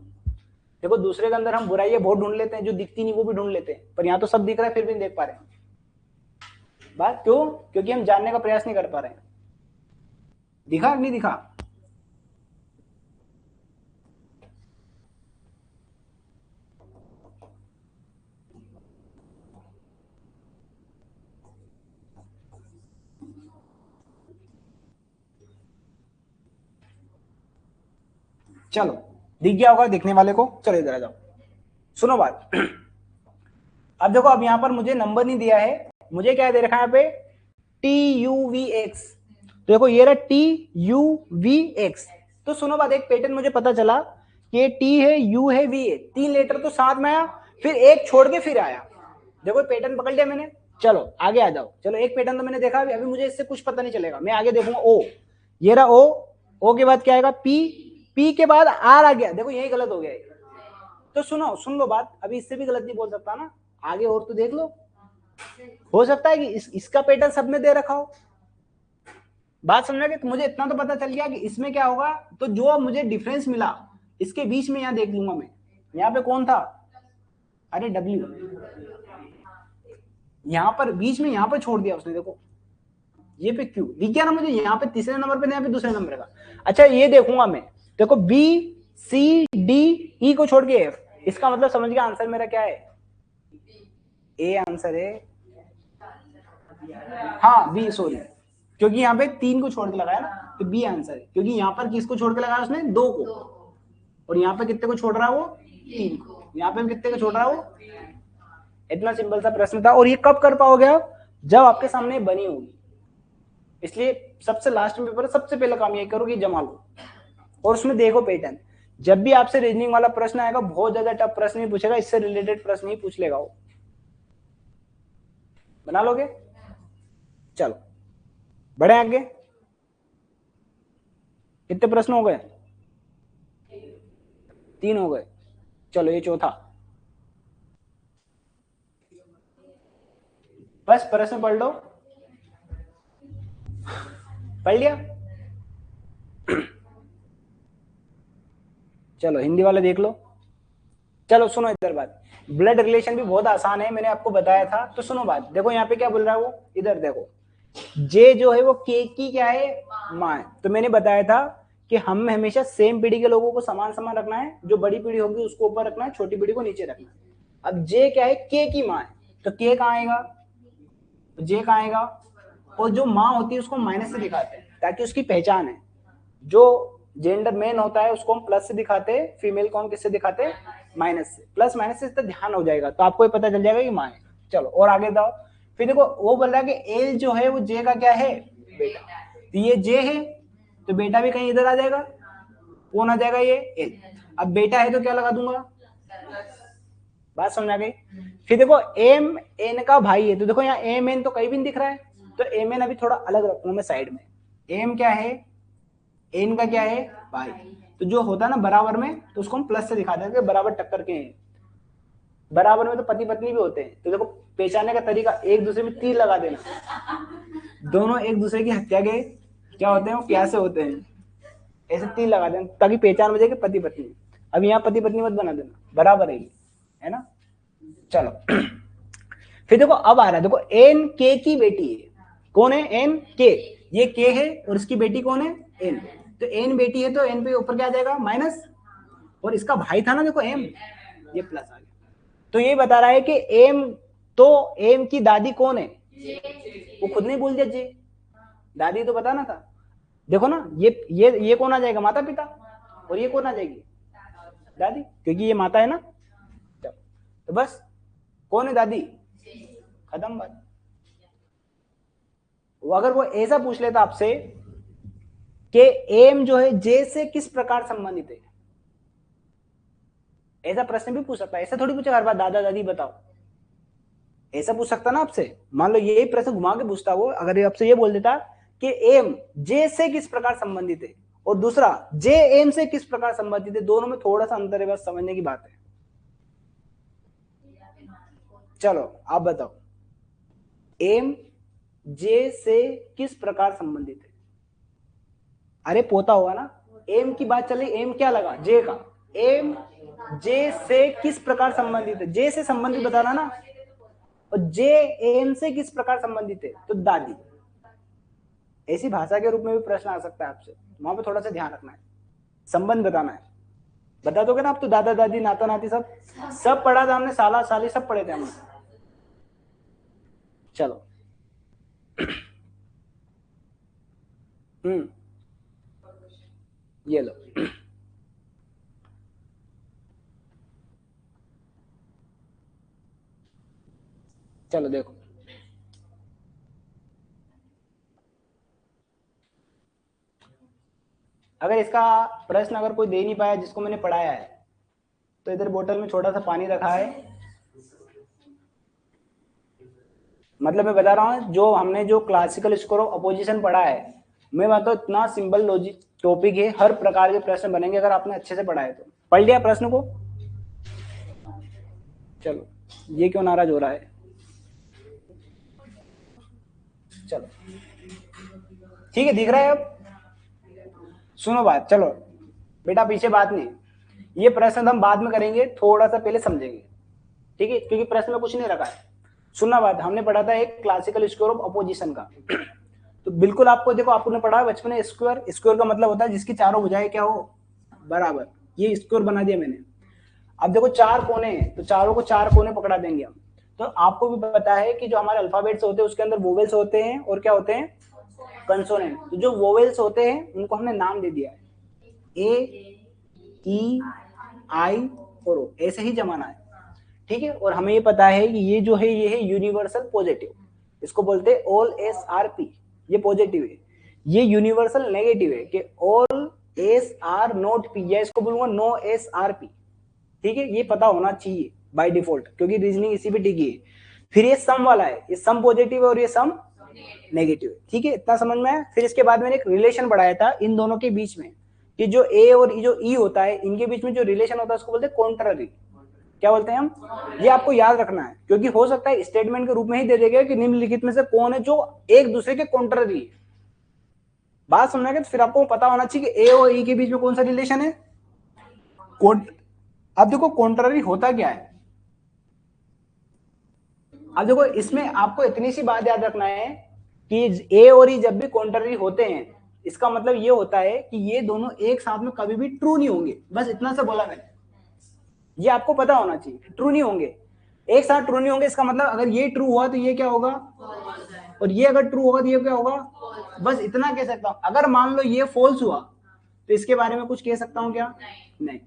Speaker 1: देखो, दूसरे के अंदर हम बुराइयां बहुत ढूंढ लेते हैं, जो दिखती नहीं वो भी ढूंढ लेते हैं, पर यहाँ तो सब दिख रहा है फिर भी नहीं देख पा रहे हैं। बात क्यों, क्योंकि हम जानने का प्रयास नहीं कर पा रहे हैं। दिखा नहीं दिखा, चलो दिख गया होगा दिखने वाले को। चलो इधर आ जाओ, सुनो बात। अब देखो, अब यहाँ पर मुझे नंबर नहीं दिया है, मुझे क्या दे रखा है यहाँ पे, TUVX। तो देखो ये रहा TUVX। तो सुनो बात, एक पैटर्न मुझे पता चला कि T है, U है, V है, 3 लेटर तो साथ में आया, फिर एक छोड़ के फिर आया। देखो पैटर्न पकड़ लिया मैंने। चलो आगे आ जाओ। चलो एक पैटर्न तो मैंने देखा, अभी मुझे इससे कुछ पता नहीं चलेगा, मैं आगे देखूंगा। O, ये रहा O के बाद क्या आएगा P के बाद R आ गया। देखो यही गलत हो गया। तो सुनो, सुन लो बात, अभी इससे भी गलत नहीं बोल सकता ना, आगे और तो देख लो, हो सकता है कि इसका पैटर्न सब में दे रखा हो। बात समझ गए। तो मुझे इतना तो पता चल गया कि इसमें क्या होगा, तो जो मुझे डिफरेंस मिला इसके बीच में, यहां देख लूंगा मैं, यहाँ पे कौन था, अरे W, यहाँ पर बीच में, यहाँ पर छोड़ दिया उसने, देखो ये पे Q दिख गया ना मुझे, यहाँ पे तीसरे नंबर पे, यहाँ पे दूसरे नंबर का। अच्छा ये देखूंगा मैं, देखो B C D E को छोड़ के F, इसका मतलब समझ गया आंसर मेरा क्या है, A आंसर है। हाँ B, सॉरी, क्योंकि यहाँ पे 3 को छोड़ के लगाया ना, तो B आंसर है, क्योंकि यहाँ पर किसको छोड़ के लगाया उसने, 2 को, और यहाँ पे कितने को छोड़ रहा है वो, 3 को, यहाँ पे कितने को छोड़ रहा है वो। इतना सिंपल सा प्रश्न था, और ये कब कर पाओगे आप, जब आपके सामने बनी होगी। इसलिए सबसे लास्ट में पेपर, सबसे पहला काम ये करो कि जमा लो, और उसमें देखो पैटर्न। जब भी आपसे रीजनिंग वाला प्रश्न आएगा, बहुत ज्यादा टफ प्रश्न नहीं पूछेगा, इससे रिलेटेड प्रश्न ही पूछ लेगा वो। बना लोगे। चलो बढ़े आगे, कितने प्रश्न हो गए, 3 हो गए। चलो ये चौथा, बस प्रश्न पढ़ लो। पढ़ लिया? चलो हिंदी वाले देख लो। चलो सुनो इधर बात, ब्लड रिलेशन भी बहुत आसान है, मैंने आपको बताया था। तो सुनो बात, देखो यहाँ पे क्या बोल रहा है वो, इधर देखो, जे जो है वो के की क्या है, माँ है। तो मैंने बताया था कि हम हमेशा सेम पीढ़ी के लोगों को समान समान रखना है, जो बड़ी पीढ़ी होगी उसको ऊपर रखना है, छोटी पीढ़ी को नीचे रखना है। अब जे क्या है, के की माँ है, तो के कहाँ आएगा, जे कहाँ आएगा, और जो माँ होती है उसको माइनस से दिखाते हैं ताकि उसकी पहचान है। जो जेंडर मेन होता है उसको हम प्लस से दिखाते हैं, फीमेल को हम किससे दिखाते हैं, माइनस से। प्लस माइनस से ध्यान हो जाएगा तो आपको ये पता चल जाएगा कि माँ है। चलो और आगे जाओ, फिर देखो वो बोल रहा है कि एल जो है वो जे का क्या है, बेटा। तो ये जे है तो बेटा भी कहीं इधर आ जाएगा, कौन आ जाएगा, ये एल। अब बेटा है तो क्या लगा दूंगा, बात समझ गई। फिर देखो एम एन का भाई है, तो देखो यहाँ एम एन तो कहीं भी नहीं दिख रहा है, तो एम एन अभी थोड़ा अलग रखूंगा मैं साइड में। एम क्या है, एन का क्या है, भाई। तो जो होता है ना बराबर में, तो उसको हम प्लस से दिखा देंगे, बराबर टक्कर के हैं। बराबर में तो पति पत्नी भी होते हैं, तो देखो पहचानने का तरीका, एक दूसरे में तीर लगा देना, दोनों एक दूसरे की हत्या के क्या होते हैं, वो कैसे होते हैं, ऐसे तीर लगा देना ताकि पहचान हो जाए कि पति पत्नी। अब यहाँ पति पत्नी मत बना देना, बराबर है ना। चलो फिर देखो अब आ रहा है, देखो एन के की बेटी है, कौन है, एन के, ये के है और इसकी बेटी कौन है, एन। तो एन बेटी है तो एन पे ऊपर क्या आ जाएगा, माइनस, और इसका भाई था ना देखो एम, ये प्लस आ गया। तो ये बता रहा है कि एम, तो एम की दादी कौन है, वो खुद नहीं बोल दिया जे, दादी तो बताना था। देखो ना ये कौन आ जाएगा, माता पिता, और ये कौन आ जाएगी, दादी, क्योंकि ये माता है ना। तो बस कौन है दादी, खत्म बात। अगर वो ऐसा पूछ लेता आपसे कि एम जो है जे से किस प्रकार संबंधित है, ऐसा प्रश्न भी पूछ सकता है। ऐसा थोड़ी पूछेगा हर बार दादा दादी बताओ, ऐसा पूछ सकता ना आपसे। मान लो यही प्रश्न घुमा के पूछता वो, अगर आपसे ये बोल देता कि एम जे से किस प्रकार संबंधित है, और दूसरा जे एम से किस प्रकार संबंधित है, दोनों में थोड़ा सा अंतर है, बस समझने की बात है। चलो आप बताओ, एम जे से किस प्रकार संबंधित है, अरे पोता होगा ना, एम की बात चली, एम क्या लगा, जे का, एम जे से किस प्रकार संबंधित है, जे से संबंधित बताना ना, और जे एम से किस प्रकार संबंधित है, तो दादी। ऐसी भाषा के रूप में भी प्रश्न आ सकता है आपसे, वहां पे थोड़ा सा ध्यान रखना है, संबंध बताना है। बता दोगे ना आप तो, दादा दादी नाता नाती सब पढ़ा था हमने, साला साली सब पढ़े थे हमने। चलो ये लो, चलो देखो, अगर इसका प्रश्न अगर कोई दे नहीं पाया जिसको मैंने पढ़ाया है, तो इधर बोतल में छोटा सा पानी रखा है, मतलब मैं बता रहा हूँ जो हमने जो क्लासिकल स्कोर ऑफ अपोजिशन पढ़ा है, मैं बात इतना सिंपल लॉजिक टॉपिक है, हर प्रकार के प्रश्न बनेंगे अगर आपने अच्छे से पढ़ा है तो। पढ़ लिया प्रश्न को? चलो ये क्यों नाराज हो रहा है, चलो ठीक है, दिख रहा है अब। सुनो बात, चलो बेटा पीछे बात नहीं, ये प्रश्न हम बाद में करेंगे, थोड़ा सा पहले समझेंगे, ठीक है, क्योंकि प्रश्न में कुछ नहीं रखा है। सुनना बात, हमने पढ़ा था एक क्लासिकल स्क्वायर ऑफ अपोजिशन का, तो बिल्कुल आपको देखो, आपने पढ़ा है बचपन में, स्क्वायर, स्क्वायर का मतलब होता है जिसकी चारों भुजाएं क्या हो, बराबर, ये स्क्वायर बना दिया मैंने। अब देखो चार कोने हैं, तो चारों को चार कोने पकड़ा देंगे हम। तो आपको भी पता है कि जो हमारे अल्फाबेट्स होते हैं उसके अंदर वोवेल्स होते हैं और क्या होते हैं, कंसोनेंट। तो जो वोवेल्स होते हैं उनको हमने नाम दे दिया है, ए, ई, आई और ओ, ऐसे ही जमाना है, ठीक है। और हमें ये पता है कि ये जो है ये है यूनिवर्सल पॉजिटिव, इसको बोलते हैं ऑल एस आर पी, ये पॉजिटिव है। ये यूनिवर्सल नेगेटिव है कि all S R not P, या इसको बोलूंगा नो एस आर पी, ठीक है। ये पता होना चाहिए बाय डिफॉल्ट, क्योंकि रीजनिंग इसी पे टिकी है। फिर ये सम वाला है, ये सम पॉजिटिव है और ये सम नेगेटिव है, ठीक है, इतना समझ में आया। फिर इसके बाद मैंने एक रिलेशन बढ़ाया था इन दोनों के बीच में, कि जो ए और जो ई होता है इनके बीच में जो रिलेशन होता है उसको बोलते हैं कॉन्ट्ररी। क्या बोलते हैं हम, ये आपको याद रखना है, क्योंकि हो सकता है स्टेटमेंट के रूप में ही दे देगा कि निम्नलिखित में से कौन है जो एक दूसरे के कॉन्ट्ररी है। बात समझना कि फिर आपको पता होना चाहिए कि ए और ई के बीच में कौन सा रिलेशन है। अब देखो कॉन्ट्ररी होता क्या है, अब देखो इसमें आपको इतनी सी बात याद रखना है कि ए और ई जब भी कॉन्ट्ररी होते हैं इसका मतलब ये होता है कि ये दोनों एक साथ में कभी भी ट्रू नहीं होंगे, बस इतना सा बोला मैंने, ये आपको पता होना चाहिए, ट्रू नहीं होंगे, एक साथ ट्रू नहीं होंगे। इसका मतलब अगर ये ट्रू हुआ तो ये क्या होगा, और ये अगर ट्रू होगा तो ये क्या होगा, बस इतना कह सकता हूं। अगर मान लो ये फॉल्स हुआ तो इसके बारे में कुछ कह सकता हूं क्या, नहीं,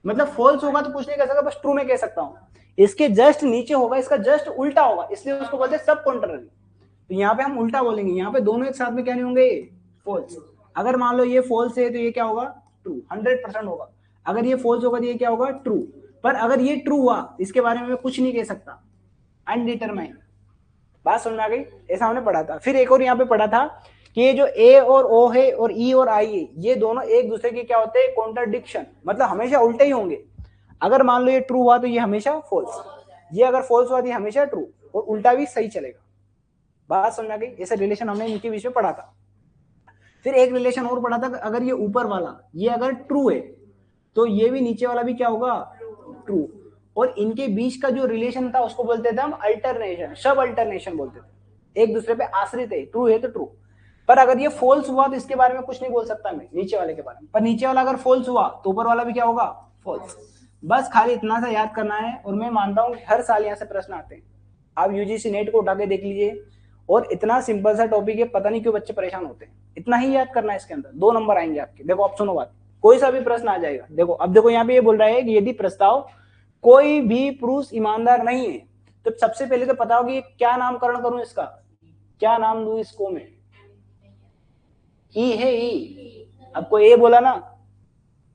Speaker 1: मतलब फॉल्स होगा तो कुछ नहीं कह सकता, बस ट्रू में कह सकता हूं। इसके जस्ट नीचे होगा, इसका जस्ट उल्टा होगा, इसलिए उसको बोलते हैं सब कॉन्ट्ररी। तो यहाँ पे हम उल्टा बोलेंगे, यहाँ पे दोनों एक साथ में क्या नहीं होंगे, फॉल्स। अगर मान लो ये फॉल्स है तो ये क्या होगा, ट्रू, 100% होगा। अगर ये फॉल्स होगा तो ये क्या होगा, ट्रू। पर अगर ये ट्रू हुआ इसके बारे में मैं कुछ नहीं कह सकता, अनडिटरमाइंड। बात समझ में आ गई, ऐसा हमने पढ़ा था। फिर एक और यहाँ पे पढ़ा था कि ये जो ए और ओ है और ई और आई है ये दोनों एक दूसरे के क्या होते हैं, कॉन्ट्रडिक्शन, मतलब हमेशा उल्टे ही होंगे। अगर मान लो ये ट्रू हुआ तो ये हमेशा फॉल्स, ये अगर फॉल्स हुआ तो ये हमेशा ट्रू, और उल्टा भी सही चलेगा। बात समझ आ गई, ऐसा रिलेशन हमने इनके बीच में पढ़ा था। फिर एक रिलेशन और पढ़ा था, अगर ये ऊपर वाला ये अगर ट्रू है तो ये भी नीचे वाला भी क्या होगा, ट्रू। और इनके बीच का जो रिलेशन था उसको बोलते थे हम अल्टरनेशन, सब अल्टरनेशन बोलते थे, एक दूसरे पे आश्रित है, ट्रू है तो ट्रू। पर अगर ये फॉल्स हुआ तो इसके बारे में कुछ नहीं बोल सकता मैं नीचे वाले के बारे में, पर नीचे वाला अगर फॉल्स हुआ तो ऊपर वाला भी क्या होगा, फॉल्स। बस खाली इतना सा याद करना है, और मैं मानता हूँ हर साल यहाँ से प्रश्न आते हैं। आप यूजीसी नेट को उठा के देख लीजिए, और इतना सिंपल सा टॉपिक है, पता नहीं क्यों बच्चे परेशान होते हैं। इतना ही याद करना है, इसके अंदर 2 नंबर आएंगे आपके। देखो अब सुनो बात, कोई सा भी प्रश्न आ जाएगा। देखो अब देखो यहाँ पे ये बोल रहा है कि यदि प्रस्ताव कोई भी पुरुष ईमानदार नहीं है, तो सबसे पहले तो पता हो कि क्या नामकरण करूं इसका, क्या नाम दूं इसको मैं, ई है ई। अब कोई ए बोला ना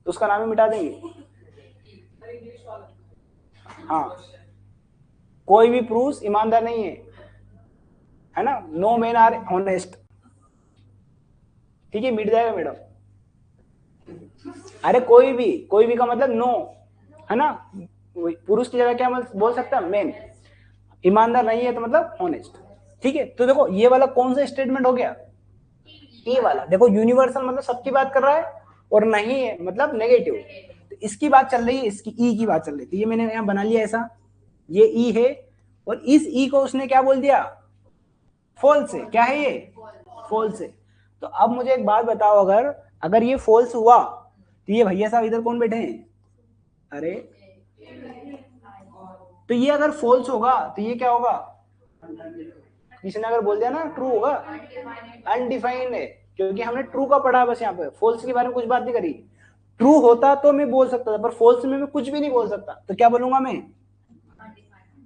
Speaker 1: तो उसका नाम ही मिटा देंगे। हाँ, कोई भी पुरुष ईमानदार नहीं है ना, नो मेन आर ऑनेस्ट, ठीक है, मिट जाएगा मैडम। अरे कोई भी का मतलब नो, है ना, पुरुष की जगह क्या बोल सकता है, मेन। ईमानदार नहीं है तो मतलब ऑनेस्ट, ठीक है। तो देखो ये वाला कौन सा स्टेटमेंट हो गया, ए वाला। देखो यूनिवर्सल मतलब सबकी बात कर रहा है, और नहीं है मतलब नेगेटिव। तो इसकी बात चल रही है, इसकी ई की बात चल रही है। तो ये मैंने यहाँ बना लिया ऐसा, ये ई है, और इस ई को उसने क्या बोल दिया, फॉल्स है। क्या है ये, फॉल्स है। तो अब मुझे एक बात बताओ, अगर अगर ये फॉल्स हुआ तो ये भैया साहब इधर कौन बैठे हैं, अरे, तो ये अगर फॉल्स होगा तो ये क्या होगा, किसी ने अगर बोल दिया ना ट्रू होगा, अनडिफाइंड है, क्योंकि हमने ट्रू का पढ़ा, बस यहाँ पे फॉल्स के बारे में कुछ बात नहीं करी। ट्रू होता तो मैं बोल सकता था, पर फॉल्स में मैं कुछ भी नहीं बोल सकता, तो क्या बोलूंगा मैं,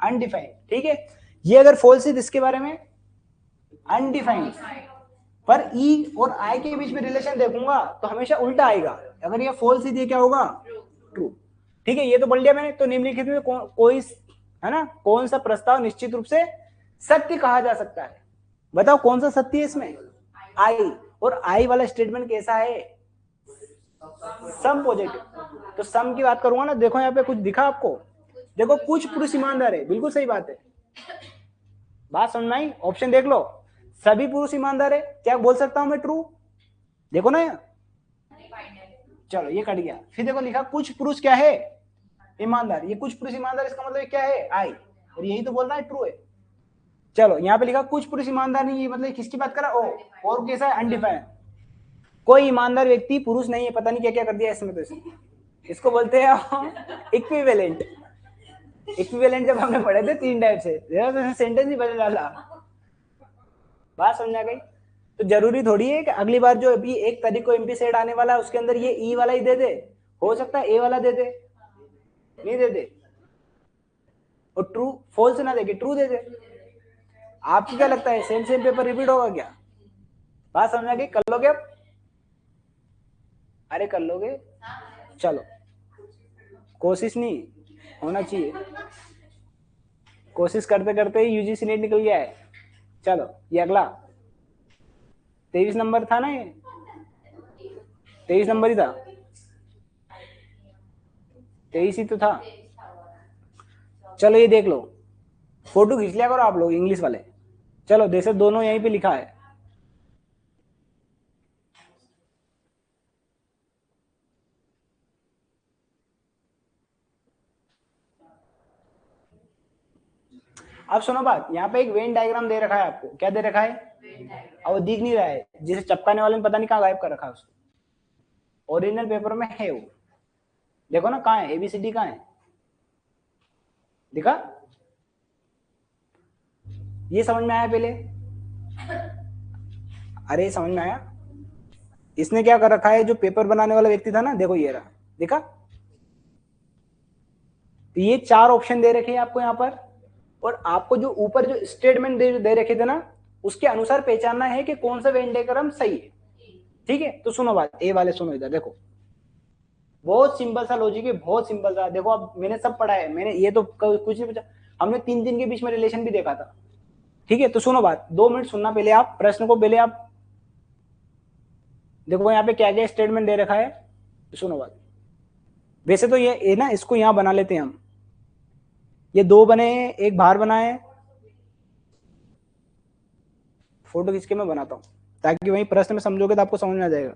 Speaker 1: अनडिफाइंड, ठीक है। ये अगर फॉल्स है तो इसके बारे में अनडिफाइंड। पर ई और आई के बीच में रिलेशन देखूंगा तो हमेशा उल्टा आएगा, अगर ये फॉल्स है तो क्या होगा, ट्रू, ठीक है। ये तो पढ़ लिया मैंने। तो निम्नलिखित में कोई, है ना, कौन सा प्रस्ताव निश्चित रूप से सत्य कहा जा सकता है, बताओ कौन सा सत्य है इसमें, आई। और आई वाला स्टेटमेंट कैसा है, सम पॉजिटिव। तो सम की बात करूंगा ना, देखो यहाँ पे कुछ दिखा आपको, देखो कुछ पुरुष ईमानदार है, बिल्कुल सही बात है, बात समझ में आई। ऑप्शन देख लो, सभी पुरुष ईमानदार है, क्या बोल सकता हूं मैं, ट्रू। देखो ना, चलो ये कट गया। फिर देखो लिखा कुछ पुरुष क्या है, ईमानदार। ये कुछ पुरुष ईमानदार इसका मतलब क्या है, आई, और यही तो बोल रहा है ट्रू है। चलो यहाँ पे लिखा कुछ पुरुष ईमानदार नहीं, ये मतलब किसकी बात कर रहा है, ओ, और कैसा है, अनडिफाइंड। कोई ईमानदार व्यक्ति पुरुष नहीं है, पता नहीं क्या क्या कर दिया इसमें। तो इसको बोलते हैं इक्विवेलेंट। इक्विवेलेंट जब हमने पढ़े थे 3 टाइप से, सेंटेंस ही बदल डाला। बात समझा गई। तो जरूरी थोड़ी है कि अगली बार जो अभी 1 तारीख को एमपी सेट आने वाला है उसके अंदर ये ई वाला ही दे दे, हो सकता है ए वाला दे दे, नहीं दे दे, और ट्रू फॉल्स ना देके ट्रू दे दे। आपको क्या लगता है सेम सेम पेपर रिपीट होगा क्या, बात समझा गई, कर लोगे अब, अरे कर लोगे, चलो कोशिश नहीं होना चाहिए, कोशिश करते करते ही यूजीसी नेट निकल गया है। चलो ये अगला 23 नंबर था ना, ये 23 नंबर ही था, 23 ही तो था। चलो ये देख लो, फोटो खींच लिया करो आप लोग इंग्लिश वाले। चलो जैसे दोनों यहीं पे लिखा है, अब सुनो बात, यहाँ पे एक वेन डायग्राम दे रखा है आपको, क्या दे रखा है, और वो दिख नहीं रहा है, जिसे चपकाने वाले ने पता नहीं कहाँ गायब कर रखा है उसको, ओरिजिनल पेपर में है वो, देखो ना कहाँ है, एबीसीडी कहाँ है, दिखा, ये समझ में आया पहले, अरे समझ में आया, इसने क्या कर रखा है, जो पेपर बनाने वाला व्यक्ति था ना, देखो ये रहा, देखा, तो ये 4 ऑप्शन दे रखे हैं आपको यहाँ पर, और आपको जो ऊपर जो स्टेटमेंट दे रखे थे ना, उसके अनुसार पहचानना है कि कौन सा वेन डायग्राम सही है, ठीक है। तो सुनो बात, ए वाले सुनो इधर देखो, बहुत सिंपल सा लॉजिक है, बहुत सिंपल सा, देखो अब मैंने सब पढ़ा है, मैंने ये तो कुछ नहीं पूछा, हमने 3 दिन के बीच में रिलेशन भी देखा था, ठीक है। तो सुनो बात, 2 मिनट सुनना पहले आप प्रश्न को, पहले आप देखो यहाँ पे क्या क्या स्टेटमेंट दे रखा है, तो सुनो बात, वैसे तो ये ना, इसको यहाँ बना लेते हैं हम, ये 2 बने हैं, एक बाहर बना है, फोटो खींच के मैं बनाता हूँ, ताकि वही प्रश्न में समझोगे तो आपको समझ में आ जाएगा,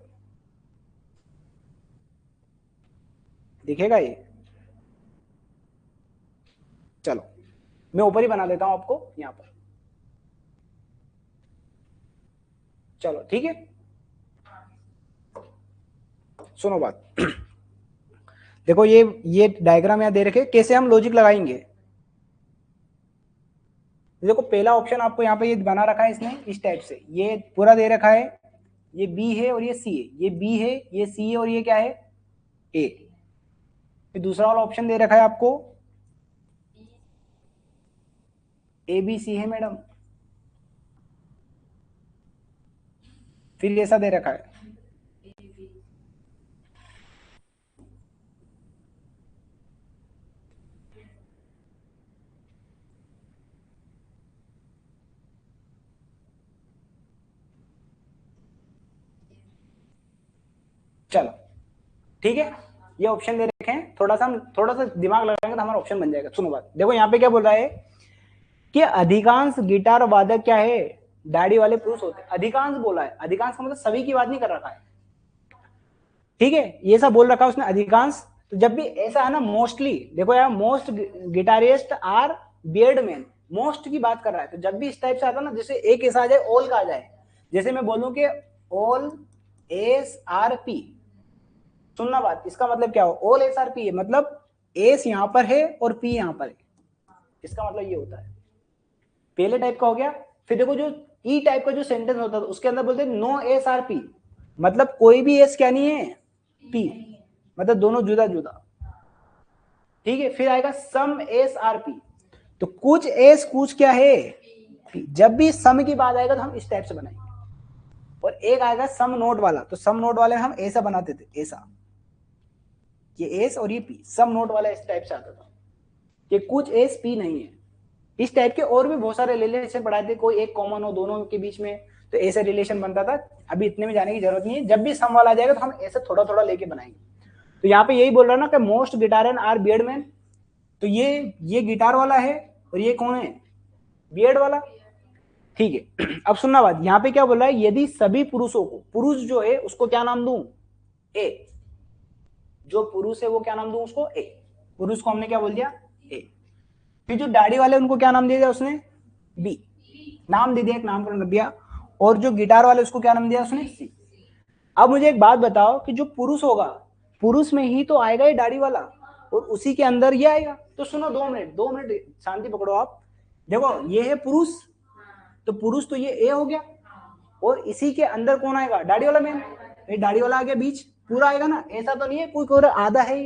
Speaker 1: दिखेगा ये, चलो मैं ऊपर ही बना देता हूं आपको यहाँ पर, चलो ठीक है। सुनो बात देखो ये डायग्राम यहाँ दे रखे, कैसे हम लॉजिक लगाएंगे, देखो पहला ऑप्शन आपको यहाँ पे ये बना रखा है इसने इस टाइप से, ये पूरा दे रखा है, ये बी है और ये सी है, ये बी है, ये सी है, और ये क्या है, ए। फिर दूसरा वाला ऑप्शन दे रखा है आपको, ए बी सी है मैडम, फिर ऐसा दे रखा है, चलो ठीक है, ये ऑप्शन दे रखे हैं, थोड़ा सा दिमाग लगाएंगे तो हमारा ऑप्शन बन जाएगा। सुनो बात, देखो यहाँ पे क्या बोल रहा है कि अधिकांश गिटार वादक क्या है, दाढ़ी वाले पुरुष होते हैं, अधिकांश बोला है, अधिकांश का मतलब सभी की बात नहीं कर रखा है, ठीक है, ये सब बोल रखा है उसने अधिकांश, तो जब भी ऐसा है ना, मोस्टली देखो यार, most guitarist are beard man, most की बात कर रहा है, तो जब भी इस टाइप से आता ना, जैसे एक ऐसा आ जाए, ऑल का आ जाए, जैसे मैं बोलूं कि ऑल एस आर पी, सुनना बात, इसका मतलब क्या हो, ऑल एस आर पी है, मतलब एस यहां पर है और पी यहां पर है, इसका मतलब ये होता है, पहले टाइप का हो गया। फिर देखो जो ई टाइप का जो सेंटेंस होता है, उसके अंदर बोलते हैं नो एस आर पी, मतलब कोई भी एस क्या नहीं है, पी, मतलब दोनों जुदा जुदा, ठीक है। फिर आएगा सम एस आर पी, तो कुछ एस कुछ क्या है, पी, जब भी सम की बात आएगा तो हम इस टाइप से बनाएंगे, और एक आएगा सम नोट वाला, तो सम नोट वाले हम ऐसा बनाते थे, ऐसा, ये एस और ये पी, सम नोट वाला इस टाइप से आता था, कि कुछ एस पी नहीं है, इस टाइप के और भी बहुत सारे रिलेशन पढ़ाए थे, कोई एक कॉमन हो दोनों के बीच में, तो ऐसे रिलेशन बनता था, अभी इतने में जाने की जरूरत नहीं है, जब भी सम वाला आ जाएगा तो हम ऐसे थोड़ा थोड़ा लेके बनाएंगे। तो यहाँ पे यही बोल रहा है ना कि most guitar and are beard man, तो ये गिटार वाला है, और ये कौन है, बियर्ड वाला, ठीक है। अब सुनना बात, यहाँ पे क्या बोल रहा है, यदि सभी पुरुषों को, पुरुष जो है उसको क्या नाम दूं, ए, जो पुरुष है वो क्या नाम दूं उसको, ए, पुरुष को हमने क्या बोल दिया, ए। फिर जो दाढ़ी वाले उनको क्या नाम दे दिया उसने, बी, नाम दे दिया, एक नामकरण कर दिया, और जो गिटार वाले उसको क्या नाम दिया उसने, सी। अब मुझे एक बात बताओ कि जो पुरुष होगा, पुरुष में ही तो आएगा ये दाढ़ी वाला, और उसी के अंदर ये आएगा, तो सुनो 2 मिनट शांति पकड़ो आप, देखो ये है पुरुष, तो पुरुष तो ये ए हो गया, और इसी के अंदर कौन आएगा, दाढ़ी वाला मैन, ये दाढ़ी वाला आ गया बीच, पूरा आएगा ना, ऐसा तो नहीं है कोई आधा है,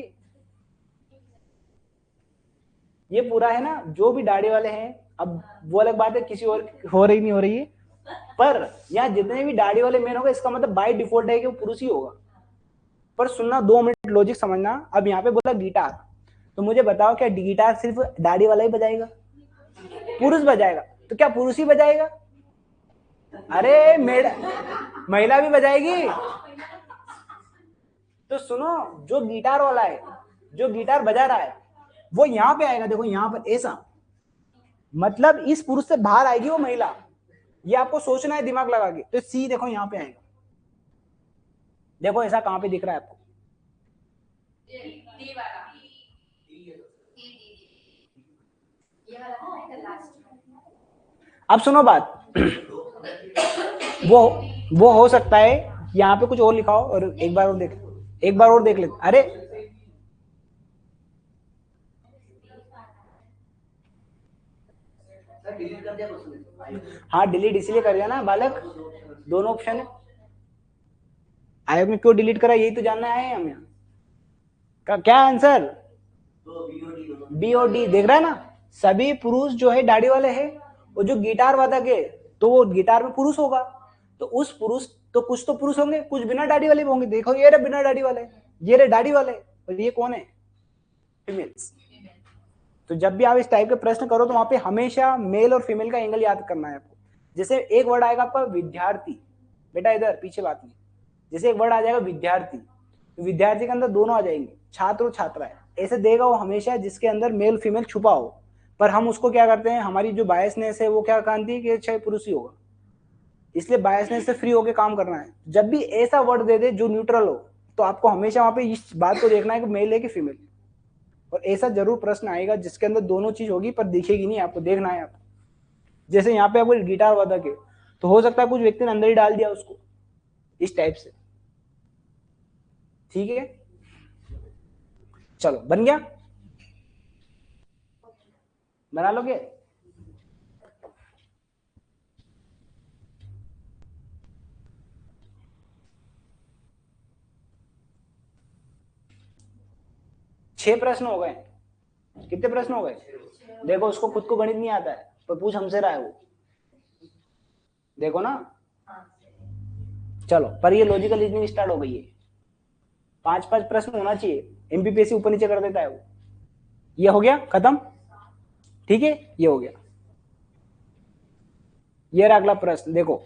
Speaker 1: ये पूरा है ना, जो भी दाढ़ी वाले हैं, अब वो अलग बात है किसी और हो रही नहीं हो रही है, पर यहाँ जितने भी दाढ़ी वाले मैन होगा, इसका मतलब बाय डिफॉल्ट है कि वो पुरुष ही होगा। पर सुनना, 2 मिनट लॉजिक समझना, अब यहाँ पे बोला गिटार, तो मुझे बताओ क्या गिटार सिर्फ दाढ़ी वाला ही बजाएगा, पुरुष बजाएगा, तो क्या पुरुष ही बजाएगा, अरे महिला भी बजाएगी, तो सुनो, जो गिटार वाला है, जो गिटार बजा रहा है, वो यहाँ पे आएगा, देखो यहाँ पर ऐसा, मतलब इस पुरुष से बाहर आएगी वो महिला, ये आपको सोचना है दिमाग लगा के, तो सी देखो यहाँ पे आएगा, देखो ऐसा कहां पे दिख रहा है आपको, अब सुनो बात, वो वो हो सकता है यहाँ पे कुछ और लिखा हो और एक बार और देख, एक बार और देख लेते। अरे हाँ डिलीट इसलिए कर दिया ना बालक, दोनों ऑप्शन है। आयोग ने क्यों डिलीट करा यही तो जानना है हम यहाँ का क्या आंसर, बी और डी। देख रहा है ना, सभी पुरुष जो है दाढ़ी वाले हैं, वो जो गिटार वादक है तो वो गिटार में पुरुष होगा, तो उस पुरुष तो कुछ तो पुरुष होंगे, कुछ बिना दाढ़ी वाले भी होंगे। देखो ये रहे बिना दाढ़ी वाले, ये रहे दाढ़ी वाले, और ये कौन है, फीमेल्स। तो जब भी आप इस टाइप के प्रश्न करो तो वहां पे हमेशा मेल और फीमेल का एंगल याद करना है आपको। जैसे एक वर्ड आएगा आपका विद्यार्थी, बेटा इधर पीछे बात नहीं, जैसे एक वर्ड आ जाएगा विद्यार्थी, तो विद्यार्थी के अंदर दोनों आ जाएंगे, छात्र और छात्रा है, ऐसे देगा वो हमेशा जिसके अंदर मेल फीमेल छुपा हो। पर हम उसको क्या करते हैं, हमारी जो बायसनेस है वो क्या कहती है कि चाहे पुरुष ही होगा, इसलिए बायसनेस से फ्री होकर काम करना है। जब भी ऐसा वर्ड दे दे जो न्यूट्रल हो, तो आपको हमेशा वहां पे इस बात को देखना है कि मेल है कि फीमेल। और ऐसा जरूर प्रश्न आएगा जिसके अंदर दोनों चीज होगी पर दिखेगी नहीं, आपको देखना है आपको। जैसे यहाँ पे आपको गिटार वादक है, तो हो सकता है कुछ व्यक्ति ने अंदर ही डाल दिया उसको, इस टाइप से। ठीक है, चलो बन गया, बना लोगे। छह प्रश्न हो गए, कितने प्रश्न हो गए, देखो उसको खुद को गणित नहीं आता है पर पूछ हमसे रहा है वो, देखो ना। चलो पर ये लॉजिकल रीजनिंग स्टार्ट हो गई है, 5-5 प्रश्न होना चाहिए, एमपीपीएससी ऊपर नीचे कर देता है वो। ये हो गया खत्म, ठीक है, ये हो गया। ये रहा अगला प्रश्न, देखो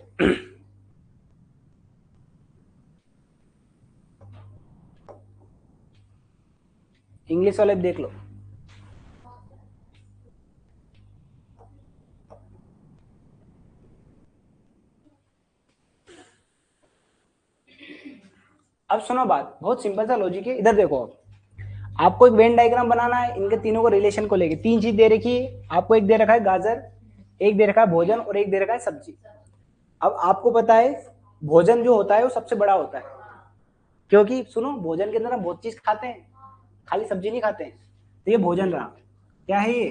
Speaker 1: इंग्लिश वाले देख लो। अब सुनो बात, बहुत सिंपल सा लॉजिक है, इधर देखो। अब आपको एक वेन डायग्राम बनाना है, इनके तीनों को रिलेशन को लेके। तीन चीज दे रखी है आपको, एक दे रखा है गाजर, एक दे रखा है भोजन, और एक दे रखा है सब्जी। अब आपको पता है भोजन जो होता है वो सबसे बड़ा होता है, क्योंकि सुनो भोजन के अंदर हम बहुत चीज खाते हैं, खाली सब्जी नहीं खाते हैं। तो ये भोजन रहा, क्या है ये,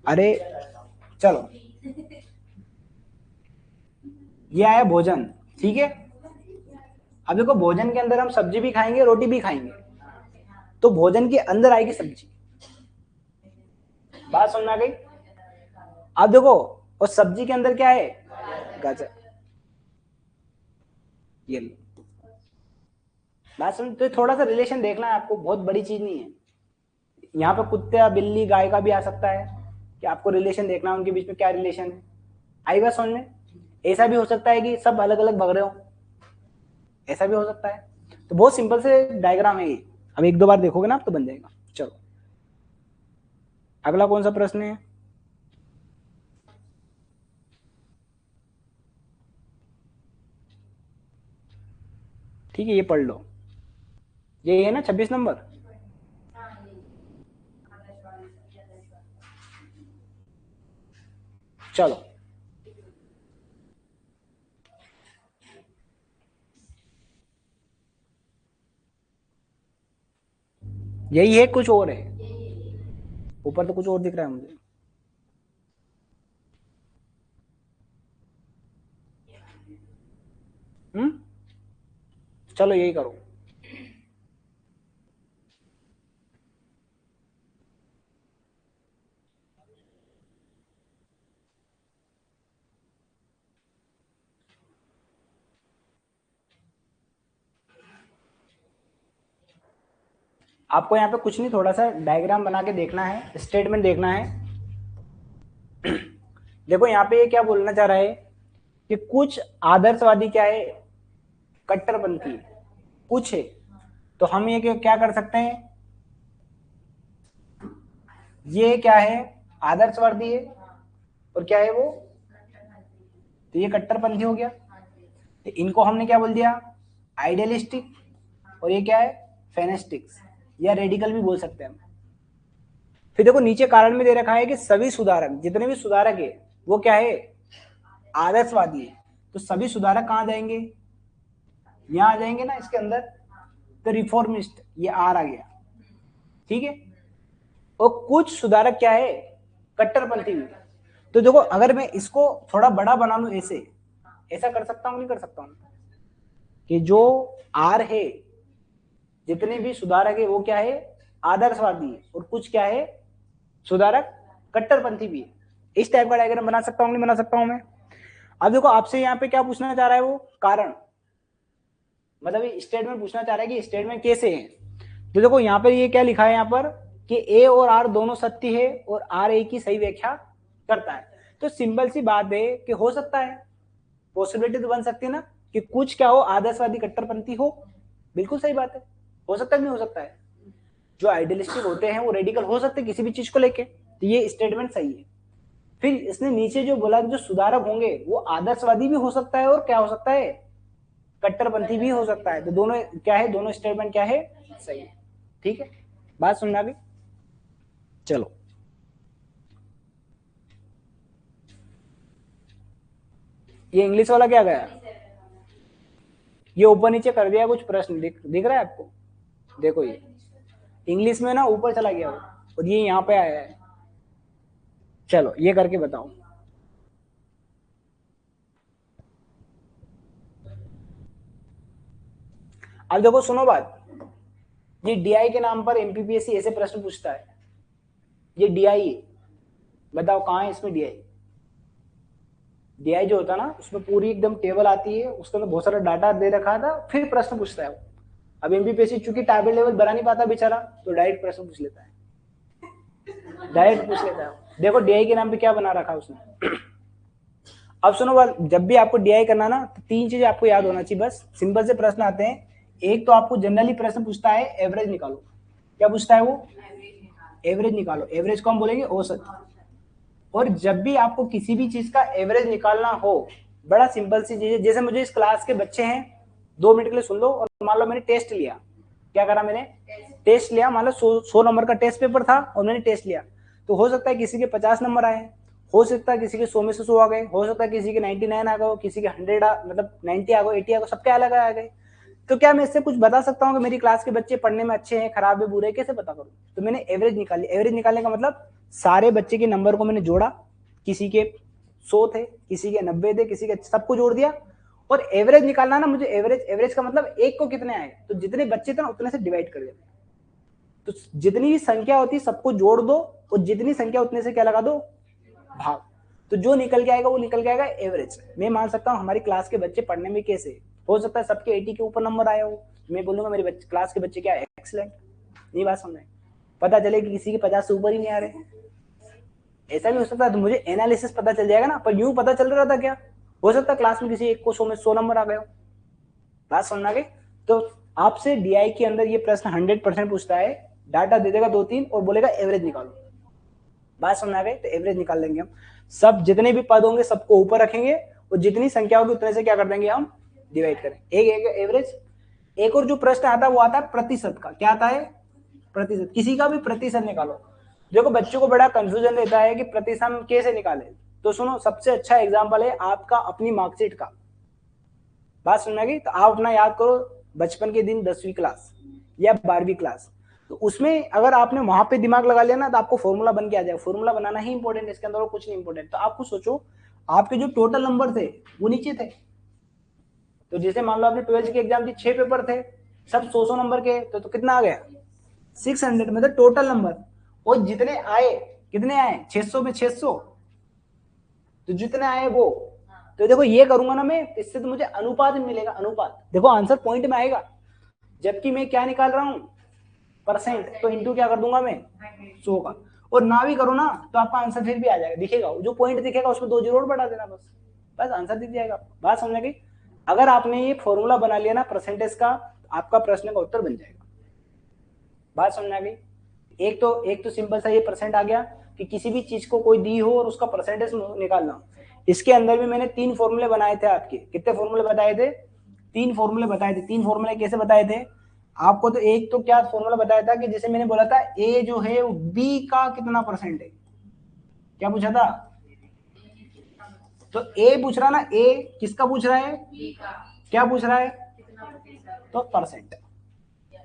Speaker 1: अरे चलो ये आया भोजन, ठीक है। अब देखो भोजन के अंदर हम सब्जी भी खाएंगे रोटी भी खाएंगे, तो भोजन के अंदर आएगी सब्जी, बात समझ आ गई। अब देखो और सब्जी के अंदर क्या है, गाजर, ये लो, बात समझ। तो थोड़ा सा रिलेशन देखना है आपको, बहुत बड़ी चीज नहीं है। यहाँ पे कुत्ते बिल्ली गाय का भी आ सकता है, कि आपको रिलेशन देखना है उनके बीच में क्या रिलेशन है, आई बात समझ में। ऐसा भी हो सकता है कि सब अलग अलग भग रहे हो, ऐसा भी हो सकता है। तो बहुत सिंपल से डायग्राम है ये, अब एक दो बार देखोगे ना आप तो बन जाएगा। चलो अगला कौन सा प्रश्न है, ठीक है ये पढ़ लो, ये है ना 26 नंबर। चलो यही है, कुछ और है ऊपर, तो कुछ और दिख रहा है मुझे। चलो यही करो। आपको यहाँ पे कुछ नहीं, थोड़ा सा डायग्राम बना के देखना है, स्टेटमेंट देखना है। देखो यहाँ पे ये क्या बोलना चाह रहा है कि कुछ आदर्शवादी क्या है, कट्टरपंथी कुछ है। तो हम ये क्या कर सकते हैं, ये क्या है, आदर्शवादी है, और क्या है वो, तो ये कट्टरपंथी हो गया। तो इनको हमने क्या बोल दिया, आइडियलिस्टिक, और ये क्या है, फेनेस्टिक्स, या रेडिकल भी बोल सकते हैं हम। फिर देखो नीचे कारण में दे रखा है कि सभी सुधारक, जितने भी सुधारक है वो क्या है, आदर्शवादी है। तो सभी सुधारक कहां जाएंगे, यहां आ जाएंगे ना इसके अंदर, तो रिफॉर्मिस्ट ये आर आ गया, ठीक है। और कुछ सुधारक क्या है, कट्टरपंथी भी। तो देखो अगर मैं इसको थोड़ा बड़ा बना लूं, ऐसे ऐसा कर सकता हूं, नहीं कर सकता हूं, कि जो आर है, जितने भी सुधारक है वो क्या है, आदर्शवादी है, और कुछ क्या है, सुधारक कट्टरपंथी भी है। इस टाइप का डायग्राम बना सकता हूं, नहीं बना सकता हूं मैं। अब देखो आपसे यहाँ पे क्या पूछना चाह रहा है वो, कारण, मतलब स्टेटमेंट पूछना चाह रहा है कि स्टेटमेंट कैसे है। तो देखो यहाँ पर ये क्या लिखा है यहाँ पर, कि ए और आर दोनों सत्य है और आर ए की सही व्याख्या करता है। तो सिंपल सी बात है कि हो सकता है, पॉसिबिलिटी तो बन सकती है ना, कि कुछ क्या हो, आदर्शवादी कट्टरपंथी हो, बिल्कुल सही बात है, हो सकता है, नहीं हो सकता है। जो आइडियलिस्टिक होते हैं वो रेडिकल हो सकते हैं किसी भी चीज को लेके, तो ये स्टेटमेंट सही है। फिर इसने नीचे जो बोला जो सुधारक होंगे वो आदर्शवादी भी हो सकता है और क्या हो सकता है, कट्टरपंथी भी हो सकता है। तो दोनों क्या है, दोनों स्टेटमेंट क्या है, सही है, ठीक है। बात सुनना भी, चलो ये इंग्लिश वाला क्या गया, ये ऊपर नीचे कर दिया कुछ प्रश्न, दिख रहा है आपको, देखो ये इंग्लिश में ना ऊपर चला गया वो, और ये यहाँ पे आया है। चलो ये करके बताओ। अब देखो सुनो बात, ये डीआई के नाम पर एमपीपीएससी ऐसे प्रश्न पूछता है। ये डीआई है, बताओ कहाँ है इसमें डीआई। डीआई जो होता है ना उसमें पूरी एकदम टेबल आती है, उसके अंदर बहुत सारा डाटा दे रखा था, फिर प्रश्न पूछता है वो। अब एमपीपीएससी चूंकि टैबलेट लेवल बना नहीं पाता बेचारा, तो डायरेक्ट प्रश्न पूछ लेता है, डायरेक्ट पूछ लेता है। देखो डीआई के नाम पे क्या बना रखा उसने। अब सुनो बात, जब भी आपको डीआई करना ना तो तीन चीजें आपको याद होना चाहिए, बस सिंपल से प्रश्न आते हैं। एक तो आपको जनरली प्रश्न पूछता है एवरेज निकालो, क्या पूछता है वो, एवरेज निकालो। एवरेज को हम बोलेंगे औसत। और जब भी आपको किसी भी चीज का एवरेज निकालना हो, बड़ा सिंपल सी चीज है। जैसे मुझे इस क्लास के बच्चे हैं, 2 मिनट के लिए सुन लो, और मान लो मैंने टेस्ट लिया, क्या करा मैंने, टेस्ट लिया, मान लो 100 नंबर का टेस्ट पेपर था और मैंने टेस्ट लिया। तो हो सकता है किसी के 50 नंबर आए, हो सकता है किसी के 100 में से 100 आ गए, हो सकता है किसी के 99 आ गए, किसी के 100 मतलब 90 आ गए, 80 आ गए, सबके अलग आ गए। तो क्या मैं इससे कुछ बता सकता हूँ कि मेरी क्लास के बच्चे पढ़ने में अच्छे हैं, खराब है, बुरे, कैसे पता करूँ। तो मैंने एवरेज निकाली। एवरेज निकालने का मतलब सारे बच्चे के नंबर को मैंने जोड़ा, किसी के 100 थे, किसी के 90 थे, किसी के, सबको जोड़ दिया। और एवरेज निकालना ना मुझे, एवरेज, एवरेज का मतलब एक को कितने आए, तो जितने बच्चे थे ना उतने से डिवाइड कर दिया। तो जितनी भी संख्या होती है सबको जोड़ दो, और जितनी संख्या उतने से क्या लगा दो, भाग। तो जो निकल के आएगा वो निकल के आएगा एवरेज। मैं मान सकता हूँ हमारी क्लास के बच्चे पढ़ने में कैसे, हो सकता है सबके 80 के ऊपर नंबर आया हो, मैं बोलूंगा मेरी क्लास के बच्चे क्या है, एक्सीलेंट। नहीं बात समझ, पता चले कि किसी के 50 से ऊपर ही नहीं आ रहे, ऐसा भी हो सकता है। तो मुझे एनालिसिस पता चल जाएगा ना, पर यूं पता चल रहा था क्या, हो सकता है क्लास में किसी एक को 100 में 100 नंबर आ गए हो। बात समझ आ गई। तो आपसे डीआई के अंदर ये प्रश्न 100% पूछता है, डाटा दे देगा 2-3 और बोलेगा एवरेज निकालो। बात समझ आ गई। तो एवरेज निकाल लेंगे हम, सब जितने भी पद होंगे सबको ऊपर रखेंगे, और जितनी संख्या होगी उतने से क्या कर देंगे हम, डिवाइड करें, एक एवरेज। एक और जो प्रश्न आता है वो आता है प्रतिशत का। क्या आता है, प्रतिशत, किसी का भी प्रतिशत निकालो। देखो बच्चों को बड़ा कंफ्यूजन रहता है कि प्रतिशत हम कैसे निकाले। तो सुनो, सबसे अच्छा एग्जांपल है आपका अपनी मार्कशीट का। बात समझ आ गई। तो आप अपना याद करो बचपन के दिन, 10वीं क्लास या 12वीं क्लास, तो उसमें अगर आपने वहां पे दिमाग लगा लिया ना तो आपको फॉर्मूला बन के आ जाएगा। फॉर्मूला बनाना ही इंपॉर्टेंट है, इसके अंदर और कुछ नहीं इंपॉर्टेंट। तो आपको सोचो आपके जो टोटल नंबर थे वो नीचे थे। तो जैसे मान लो आपने 12th की एग्जाम थी, 6 पेपर थे, सब 100 नंबर के, तो कितना आ गया, 600, मतलब टोटल नंबर। और जितने आए, कितने आए, 600 में 600, तो जितने आए वो। तो देखो ये करूंगा ना मैं, इससे तो मुझे अनुपात मिलेगा, अनुपात। देखो आंसर पॉइंट में आएगा, जबकि मैं क्या निकाल रहा हूं, परसेंट। तो इंटू क्या कर दूंगा मैं, 100 का। और ना भी करो ना तो आपका आंसर फिर भी आ जाएगा, दिखेगा जो पॉइंट दिखेगा उसमें 2 जीरो बढ़ा देना, बस बस आंसर दिख जाएगा। बात समझ गई। अगर आपने ये फॉर्मूला बना लिया ना परसेंटेज का, आपका प्रश्न का उत्तर बन जाएगा। बात समझ आ गई। एक तो सिंपल सा ये परसेंट आ गया कि किसी भी चीज को कोई दी हो और उसका परसेंटेज निकालना। इसके अंदर भी मैंने 3 फॉर्मूले बनाए थे आपके। कितने फॉर्मूले बताए थे, 3 फॉर्मूले बताए थे। 3 फॉर्मूले कैसे बताए थे, आपको तो एक तो क्या फॉर्मूला बताया था कि जैसे मैंने बोला था ए जो है वो बी का कितना परसेंट है, क्या पूछा था? तो ए पूछ रहा ना, ए किसका पूछ रहा है, क्या पूछ रहा है, तो परसेंट।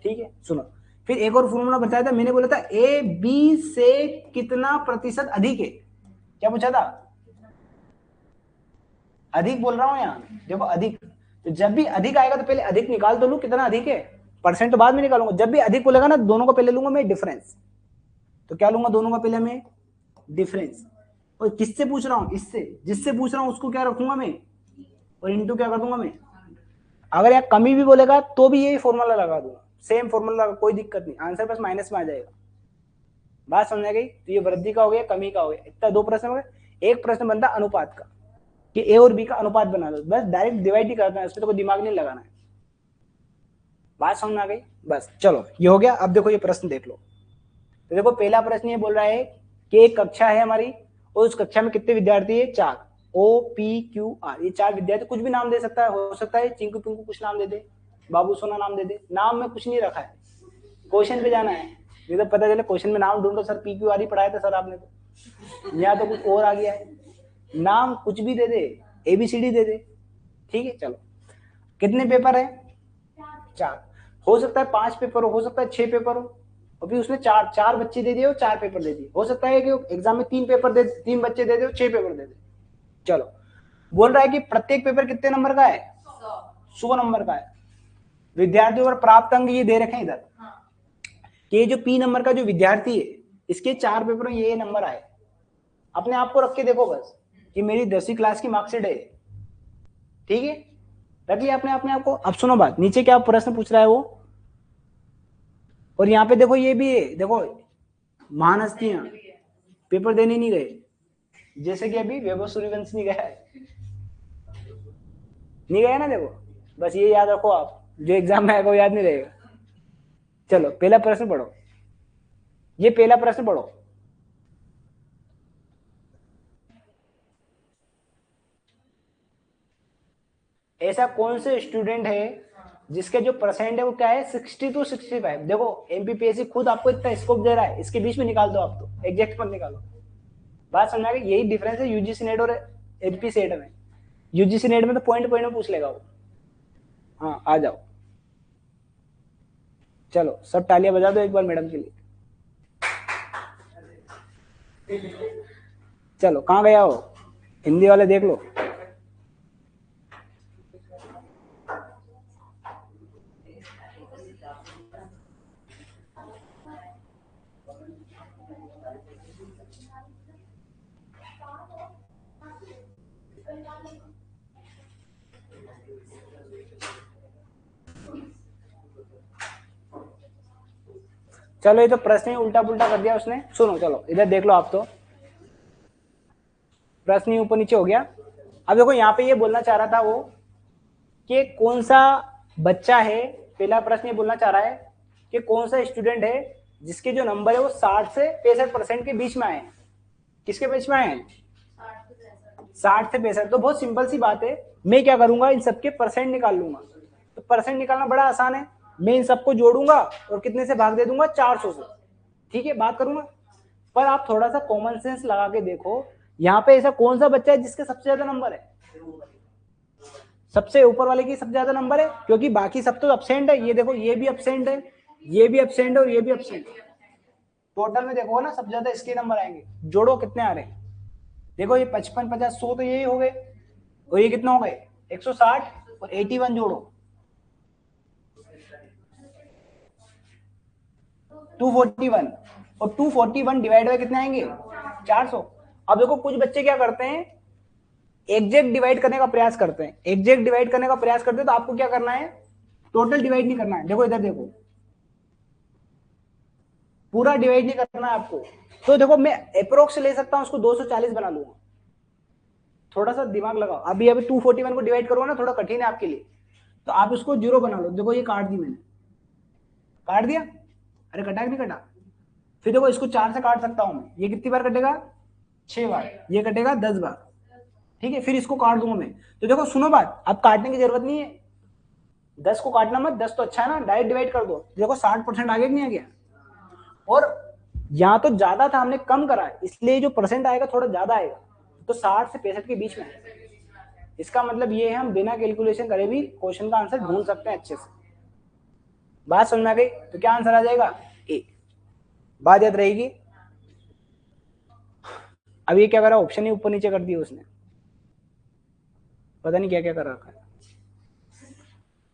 Speaker 1: ठीक है, सुनो फिर एक और फॉर्मूला बताया था मैंने, बोला था ए बी से कितना प्रतिशत अधिक है, क्या पूछा था? अधिक बोल रहा हूं यहाँ, देखो अधिक, तो जब भी अधिक आएगा तो पहले अधिक निकाल तो लू कितना अधिक है, परसेंट तो बाद में निकालूंगा। जब भी अधिक बोलेगा ना दोनों को पहले लूंगा मैं डिफरेंस, तो क्या लूंगा दोनों का पहले मैं डिफरेंस। और किससे पूछ रहा हूं, इससे, जिससे पूछ रहा हूं उसको क्या रखूंगा मैं, और इंटू क्या कर दूंगा मैं। अगर यार कमी भी बोलेगा तो भी यही फॉर्मूला लगा दूंगा, सेम फॉर्मूला, कोई दिक्कत नहीं, आंसर बस माइनस में आ जाएगा। बात समझ आ गई? तो ये वृद्धि का हो गया, कमी का हो गया, इतना दो प्रश्न हो गए। एक प्रश्न बनता अनुपात का, कि ए और बी का अनुपात बना दो, बस डायरेक्ट डिवाइड ही करना है, उसमें तो कोई दिमाग नहीं लगाना है। बात समझ में आ गई? बस चलो ये हो गया। अब देखो ये प्रश्न देख लो, तो देखो पहला प्रश्न ये बोल रहा है कि एक कक्षा है हमारी और उस कक्षा में कितने विद्यार्थी है, 4, ओ पी क्यू आर, ये 4 विद्यार्थी, कुछ भी नाम दे सकता है, हो सकता है चिंकू पिंकू कुछ नाम दे दे, बाबू सोना नाम दे दे, नाम में कुछ नहीं रखा है, क्वेश्चन पे जाना है। नहीं तो पता चले क्वेश्चन में नाम ढूंढो, सर पी क्यू आर ही पढ़ाया था सर आपने, तो यहाँ तो कुछ और आ गया है, नाम कुछ भी दे दे, एबीसीडी दे दे। ठीक है चलो, कितने पेपर है, 4, हो सकता है 5 पेपर हो सकता है 6 पेपर हो, अभी उसने चार बच्चे दे दिए और 4 पेपर दे दिए, हो सकता है कि एग्जाम में 3 पेपर दे, 3 बच्चे दे दे और 6 पेपर दे दे। चलो, बोल रहा है कि प्रत्येक पेपर कितने नंबर का है, 100 नंबर का है। विद्यार्थियों पर प्राप्त अंक ये दे रखे हैं इधर, कि ये जो पी नंबर का जो विद्यार्थी है इसके 4 पेपरों ये नंबर आए, अपने आप को रख के देखो बस कि मेरी 10वीं क्लास की मार्कशीट है। ठीक है, रख लिया अपने आप को। अब सुनो बात, नीचे क्या प्रश्न पूछ रहा है वो, और यहाँ पे देखो ये भी है, देखो महान हस्तियां पेपर देने नहीं गए, जैसे कि अभी वैभव सूर्यवंशी नहीं गया है, नहीं गया ना, देखो बस ये याद रखो आप, जो एग्जाम में आएगा वो याद नहीं रहेगा। चलो पहला प्रश्न पढ़ो, ये पहला प्रश्न पढ़ो। ऐसा कौन से स्टूडेंट है जिसके जो परसेंट है वो क्या है, 60 to 65। देखो एमपीपीएससी खुद आपको इतना स्कोप दे रहा है, इसके बीच में निकाल दो आप, तो एग्जैक्ट मत निकालो। बात समझ आ गई? यही डिफरेंस है यूजीसी नेट और एमपी सेट में। यूजीसी नेट में तो पॉइंट पॉइंट में पूछ लेगा वो। हाँ आ जाओ, चलो सब तालियां बजा दो एक बार मैडम के लिए। चलो कहाँ गया हो, हिंदी वाले देख लो। चलो ये तो प्रश्न ही उल्टा पुल्टा कर दिया उसने। सुनो चलो इधर देख लो आप, तो प्रश्न ही ऊपर नीचे हो गया। अब देखो यहाँ पे ये बोलना चाह रहा था वो कि कौन सा बच्चा है, पहला प्रश्न ये बोलना चाह रहा है कि कौन सा स्टूडेंट है जिसके जो नंबर है वो 60 से 65% के बीच में आए। किसके बीच में आए हैं, 60 से 65। तो बहुत सिंपल सी बात है, मैं क्या करूंगा इन सबके परसेंट निकाल लूंगा। तो परसेंट निकालना बड़ा आसान है, मैं इन सबको जोड़ूंगा और कितने से भाग दे दूंगा, 400 से। ठीक है, बात करूंगा। पर आप थोड़ा सा कॉमन सेंस लगा के देखो, यहाँ पे ऐसा कौन सा बच्चा है जिसके सबसे ज्यादा नंबर है, सबसे ऊपर वाले की सबसे ज्यादा नंबर है, क्योंकि बाकी सब तो एब्सेंट है। ये देखो ये भी एब्सेंट है, ये भी एब्सेंट है और ये भी एब्सेंट है। टोटल में देखो ना सबसे ज्यादा इसके नंबर आएंगे, जोड़ो कितने आ रहे हैं। देखो ये 55, 50, 100 तो यही हो गए, और ये कितने हो गए 160, और 81 जोड़ो 241, और 241 डिवाइड बाय कितने आएंगे 400। अब देखो कुछ बच्चे क्या करते हैं, एग्जैक्ट डिवाइड करने का प्रयास करते हैं, एग्जैक्ट डिवाइड करने का प्रयास करते हैं, तो आपको क्या करना है, टोटल डिवाइड नहीं करना है। देखो इधर देखो, पूरा डिवाइड नहीं करना है आपको। तो देखो मैं अप्रोक्स ले सकता हूं, उसको 240 बना लूंगा। थोड़ा सा दिमाग लगाओ, अभी अभी 241 को डिवाइड करो ना, थोड़ा कठिन है आपके लिए, तो आप इसको 0 बना लो। देखो ये काट दी मैंने, काट दिया, अरे कटा नहीं कटा। फिर देखो इसको 4 से काट सकता हूं मैं, ये कितनी बार कटेगा 6 बार, ये कटेगा 10 बार। ठीक है, फिर इसको काट दूंगा मैं। तो देखो सुनो बात, अब काटने की जरूरत नहीं है, 10 को काटना मत, 10 तो अच्छा है ना, डायरेक्ट डिवाइड कर दो। देखो 60% आगे नहीं आ गया, और यहाँ तो ज्यादा था, हमने कम करा है, इसलिए जो परसेंट आएगा थोड़ा ज्यादा आएगा, तो 60 से 65 के बीच में है। इसका मतलब ये है हम बिना कैलकुलेशन करे भी क्वेश्चन का आंसर ढूंढ सकते हैं अच्छे से। बात समझ में आ गई? तो क्या आंसर आ जाएगा? ए। बात याद रहेगी। अब ये क्या करा, ऑप्शन ही ऊपर नीचे कर दिया उसने, पता नहीं क्या क्या कर रखा है।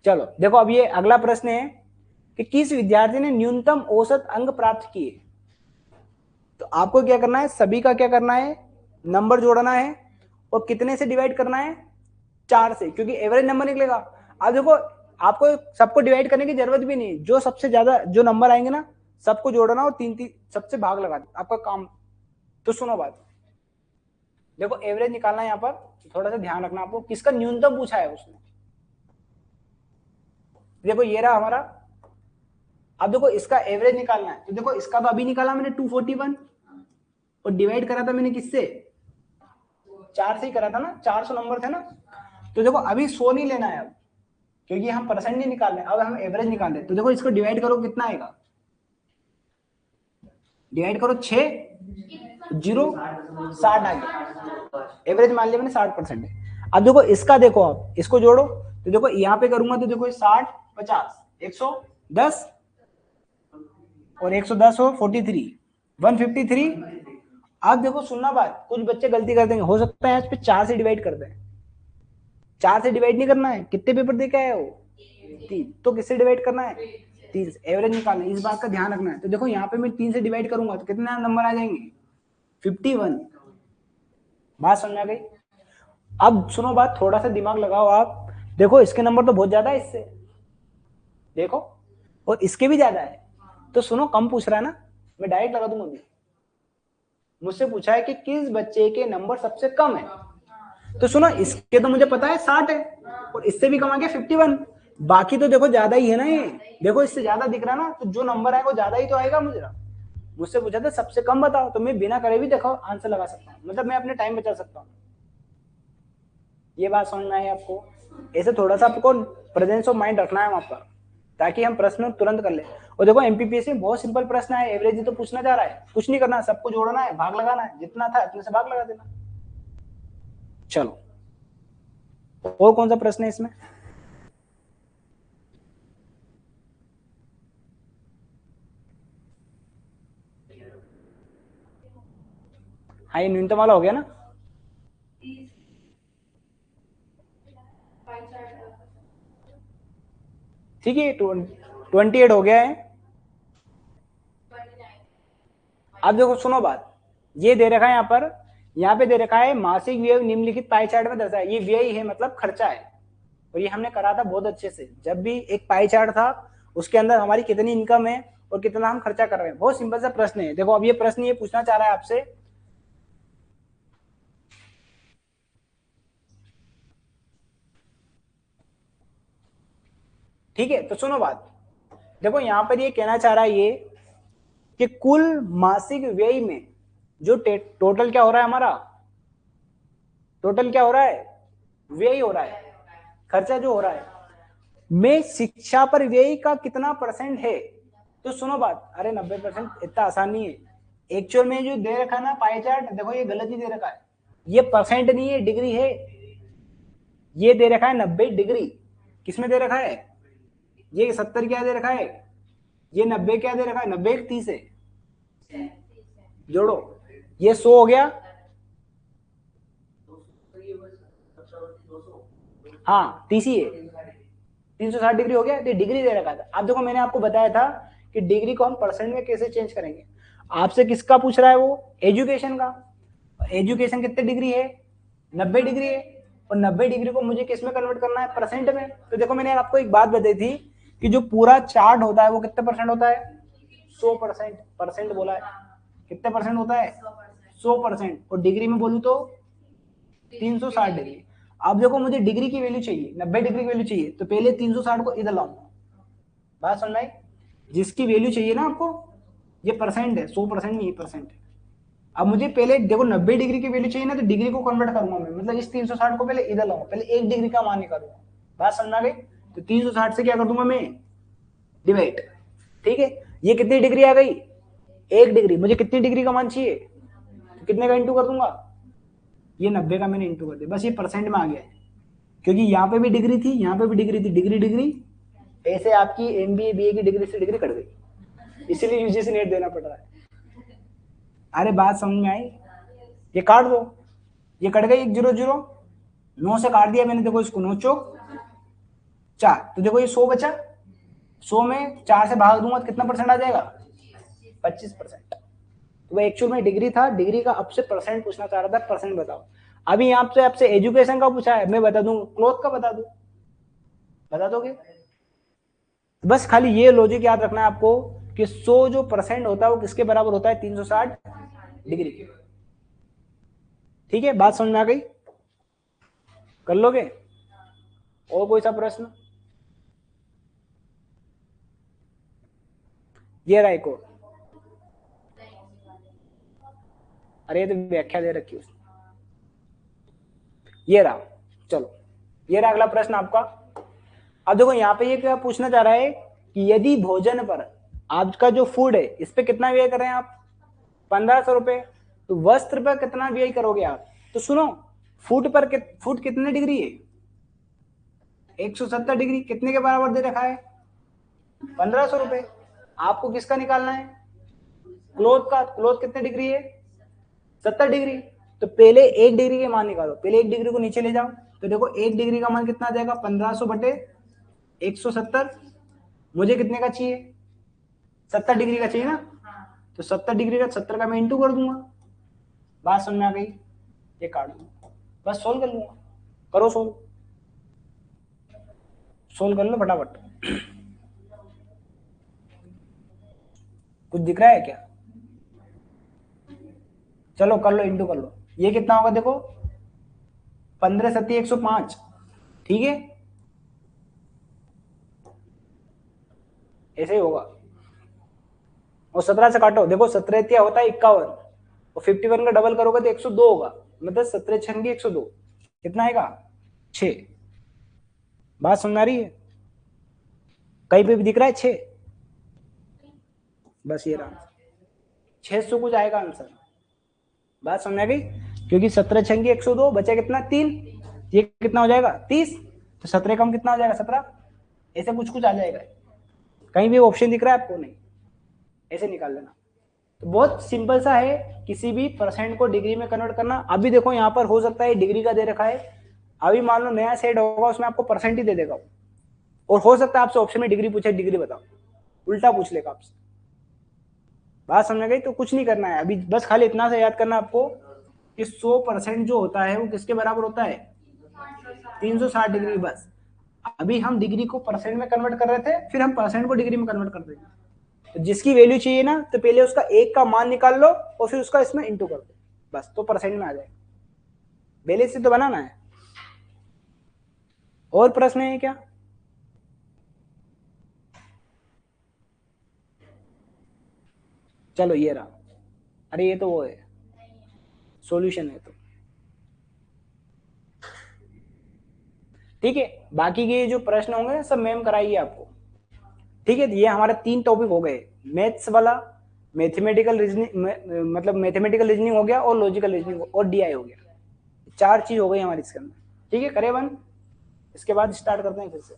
Speaker 1: चलो देखो, अब ये अगला प्रश्न है कि किस विद्यार्थी ने न्यूनतम औसत अंक प्राप्त किए। तो आपको क्या करना है, सभी का क्या करना है, नंबर जोड़ना है, और कितने से डिवाइड करना है, 4 से, क्योंकि एवरेज नंबर निकलेगा। अब देखो आपको सबको डिवाइड करने की जरूरत भी नहीं, जो सबसे ज्यादा जो नंबर आएंगे ना सबको जोड़ना और 3 सबसे भाग लगा दो, आपका काम। तो सुनो बात, देखो एवरेज निकालना है यहाँ पर, थोड़ा सा ध्यान रखना आपको, किसका न्यूनतम पूछा है उसने। देखो ये रहा हमारा, अब देखो इसका एवरेज निकालना है, तो देखो इसका तो अभी निकाला मैंने 241, और डिवाइड करा था मैंने किससे, 4 से ही करा था ना, 400 नंबर थे ना। तो देखो अभी 100 नहीं लेना है अब, क्योंकि हम परसेंट नहीं निकाल रहे, अब हम एवरेज निकाल रहे। तो देखो इसको डिवाइड करो, कितना आएगा, डिवाइड करो 6, 0, 60 आ गया, एवरेज मान लिया मैंने 60% है। अब देखो इसका, देखो आप इसको जोड़ो, तो देखो यहाँ पे करूंगा तो देखो 60, 50, 110, और 110 हो 43, 153। अब देखो सुनना बात, कुछ बच्चे गलती कर देंगे, हो सकता है इस पे 4 से डिवाइड कर दें। 4 से डिवाइड नहीं करना है, कितने पेपर दे के आए हो, 3, तो किससे डिवाइड करना है, 3 से। एवरेज निकालना है, इस बात का ध्यान रखना है। तो देखो यहाँ पे मैं 3 से डिवाइड करूंगा तो कितने नंबर आ जाएंगे, 51। बात समझ आ गई? अब सुनो बात, थोड़ा सा दिमाग लगाओ आप, देखो इसके नंबर तो बहुत ज्यादा है इससे, देखो, और इसके भी ज्यादा है। तो सुनो, कम पूछ रहा है ना, मैं डायरेक्ट लगा दूंगा अभी। मुझसे पूछा है कि किस बच्चे के नंबर सबसे कम है, तो सुनो इसके तो मुझे पता है 60 है, और इससे भी कम आ गया 51। बाकी तो देखो ज्यादा ही है ना, ये देखो इससे ज्यादा दिख रहा है ना, तो जो नंबर आएगा वो ज्यादा ही तो आएगा। मुझसे पूछा था सबसे कम बताओ, तो मैं बिना करे भी देखो आंसर लगा सकता हूँ, मतलब मैं अपने टाइम बचा सकता हूँ। ये बात समझ में आई आपको? ऐसे थोड़ा सा आपको प्रेजेंस ऑफ माइंड रखना है वहां पर, ताकि हम प्रश्न तुरंत कर ले। और देखो एमपीपीएससी में बहुत सिंपल प्रश्न है, एवरेज ही तो पूछना चाह रहा है, कुछ नहीं करना, सबको जोड़ना है, भाग लगाना है, जितना था उतने से भाग लगा देना। चलो और कौन सा प्रश्न है इसमें? हाँ ये न्यूनतम वाला हो गया ना। ठीक है, 28 हो गया है। अब देखो सुनो बात, ये दे रखा है यहाँ पे दे रखा है मासिक व्यय निम्नलिखित पाई चार्ट में दर्शाया। ये व्यय है मतलब खर्चा है, और ये हमने करा था बहुत अच्छे से, जब भी एक पाई चार्ट था उसके अंदर हमारी कितनी इनकम है और कितना हम खर्चा कर रहे हैं। बहुत सिंपल सा प्रश्न है। देखो अब ये प्रश्न ये पूछना चाह रहा है आपसे, ठीक है, तो सुनो बात, देखो यहाँ पर ये कहना चाह रहा है ये कि कुल मासिक व्यय में जो टोटल क्या हो रहा है हमारा, टोटल क्या हो रहा है, व्यय हो रहा है, खर्चा जो हो रहा है, में शिक्षा पर व्यय का कितना परसेंट है। तो सुनो बात, अरे 90% इतना आसान नहीं है। एक्चुअल में जो दे रखा है ना पाई चार्ट, देखो ये गलत ही दे रखा है, ये परसेंट नहीं है, डिग्री है। ये दे रखा है 90 डिग्री, किसमें दे रखा है, ये 70 क्या दे रखा है, ये 90 क्या दे रखा है, 90 30 है, जोड़ो, ये 100 हो गया, हाँ 30 ही है, 360 डिग्री हो गया, तो डिग्री दे रखा था। अब देखो मैंने आपको बताया था कि डिग्री को हम परसेंट में कैसे चेंज करेंगे। आपसे किसका पूछ रहा है वो, एजुकेशन का। एजुकेशन कितने डिग्री है, 90 डिग्री है, और 90 डिग्री को मुझे किस में कन्वर्ट करना है, परसेंट में। तो देखो मैंने आपको एक बात बताई थी कि जो पूरा चार्ट होता है वो कितने परसेंट होता है, 100%। परसेंट बोला है, कितने परसेंट होता है, 100%, और डिग्री में बोलूं तो 360 डिग्री। अब देखो मुझे डिग्री की वैल्यू चाहिए, 90 डिग्री की वैल्यू चाहिए, तो पहले 360 को इधर लाऊंगा। बात समझ में? जिसकी वैल्यू चाहिए ना आपको, ये परसेंट है, 100% नहीं, परसेंट है। अब मुझे पहले देखो 90 डिग्री की वैल्यू चाहिए ना, तो डिग्री को कन्वर्ट करूंगा मैं, मतलब इस 360 को पहले इधर लाऊंगा, पहले 1 डिग्री का मान निकालूंगा। बात समझ में आ गई? तो 360 से क्या कर दूंगा मैं, डिवाइड। ठीक है, ये कितनी डिग्री आ गई, 1 डिग्री। मुझे कितनी डिग्री का मान चाहिए, तो कितने का इंटू कर दूंगा, ये 90 का मैंने इंटू कर दिया, बस ये परसेंट में आ गया है, क्योंकि यहाँ पे भी डिग्री थी, यहाँ पे भी डिग्री थी, डिग्री डिग्री, ऐसे आपकी एमबीए बीए की डिग्री से डिग्री कट गई, इसीलिए यूजीसी नेट देना पड़ रहा है। अरे बात समझ में आई, ये काट दो, ये कट गई 1 0 0, 9 से काट दिया मैंने, देखो इसको 9 चौक 4, तो देखो ये 100 बचा, 100 में 4 से भाग दूंगा तो कितना परसेंट आ जाएगा, 25%। तो वो एक्चुअल में डिग्री था, डिग्री का अब से परसेंट पूछना चाह रहा था, परसेंट बताओ। अभी यहाँ पे आपसे एजुकेशन का पूछा है, मैं बता दूं, क्लोथ का बता दूं, बता दोगे? बस खाली ये लॉजिक याद रखना है आपको कि 100 जो परसेंट होता है वो किसके बराबर होता है, 360 डिग्री के। ठीक है, बात समझ में आ गई, कर लोगे? और कोई सा प्रश्न? ये रहा एक और, अरे ये तो व्याख्या दे रखी उसने, ये रहा, चलो ये रहा अगला प्रश्न आपका। अब देखो यहाँ पे ये क्या पूछना चाह रहा है कि यदि भोजन पर आपका जो फूड है इस पे कितना व्यय कर रहे हैं आप, 1500 रुपए, तो वस्त्र पर कितना व्यय करोगे आप? तो सुनो, फूड पर फूड कितने डिग्री है, 170 डिग्री, कितने के बराबर दे रखा है, 1500 रुपए। आपको किसका निकालना है, क्लोथ का। क्लोथ कितने डिग्री है, 70 डिग्री। तो पहले 1 डिग्री के मान निकालो, पहले 1 डिग्री को नीचे ले जाओ, तो देखो 1 डिग्री का मान कितना आ जाएगा, 1500 बटे 170। मुझे कितने का चाहिए, 70 डिग्री का चाहिए ना, तो 70 डिग्री का 70 का मैं इंटू कर दूंगा। बात समझ में आ गई, ये काट दूंगा, बस सोल्व कर लूंगा। करो सोल्व, सोल्व कर लो फटाफट। कुछ दिख रहा है क्या, चलो कर लो, इंटू कर लो। ये कितना होगा देखो, 15 सत्ती 105, ठीक है, ऐसे ही होगा। और 17 से काटो, देखो 17 क्या होता है 51, और 51 का डबल करोगे तो 102 होगा, मतलब 17 छंगी 102, कितना आएगा 6। बात समझ आ रही है, कहीं पे भी दिख रहा है 6, बस ये रहा 600 कुछ आएगा आंसर। बात समझ आ गई, क्योंकि 17 छंगी 102, बचा कितना 3, ये कितना हो जाएगा 30, तो 17 कम कितना हो जाएगा 17, ऐसे कुछ कुछ आ जाएगा। कहीं भी ऑप्शन दिख रहा है आपको, नहीं, ऐसे निकाल लेना। तो बहुत सिंपल सा है, किसी भी परसेंट को डिग्री में कन्वर्ट करना। अभी देखो यहाँ पर हो सकता है डिग्री का दे रखा है, अभी मान लो नया सेट होगा उसमें आपको परसेंट ही दे देगा, और हो सकता है आपसे ऑप्शन में डिग्री पूछे, डिग्री बताओ, उल्टा पूछ लेगा आपसे। बात समझ गई, तो कुछ नहीं करना है अभी, बस खाली इतना से याद करना आपको कि 100% जो होता है वो किसके बराबर होता है, 360 डिग्री। बस अभी हम डिग्री को परसेंट में कन्वर्ट कर रहे थे, फिर हम परसेंट को डिग्री में कन्वर्ट कर देंगे। तो जिसकी वैल्यू चाहिए ना, तो पहले उसका 1 का मान निकाल लो और फिर उसका इसमें इंटू कर दो, बस तो परसेंट में आ जाएगा। बैलेंस शीट तो बनाना है। और प्रश्न है क्या? चलो ये रहा, अरे ये तो वो है, सॉल्यूशन है तो ठीक है। बाकी के जो प्रश्न होंगे सब मैम कराइए आपको, ठीक है। ये हमारे 3 टॉपिक हो गए, मैथ्स वाला, मैथमेटिकल रीजनिंग, मतलब मैथमेटिकल रीजनिंग हो गया, और लॉजिकल रीजनिंग और डीआई हो गया, 4 चीज हो गई हमारी इसके अंदर। ठीक है, करें बंद, इसके बाद स्टार्ट करते हैं फिर से।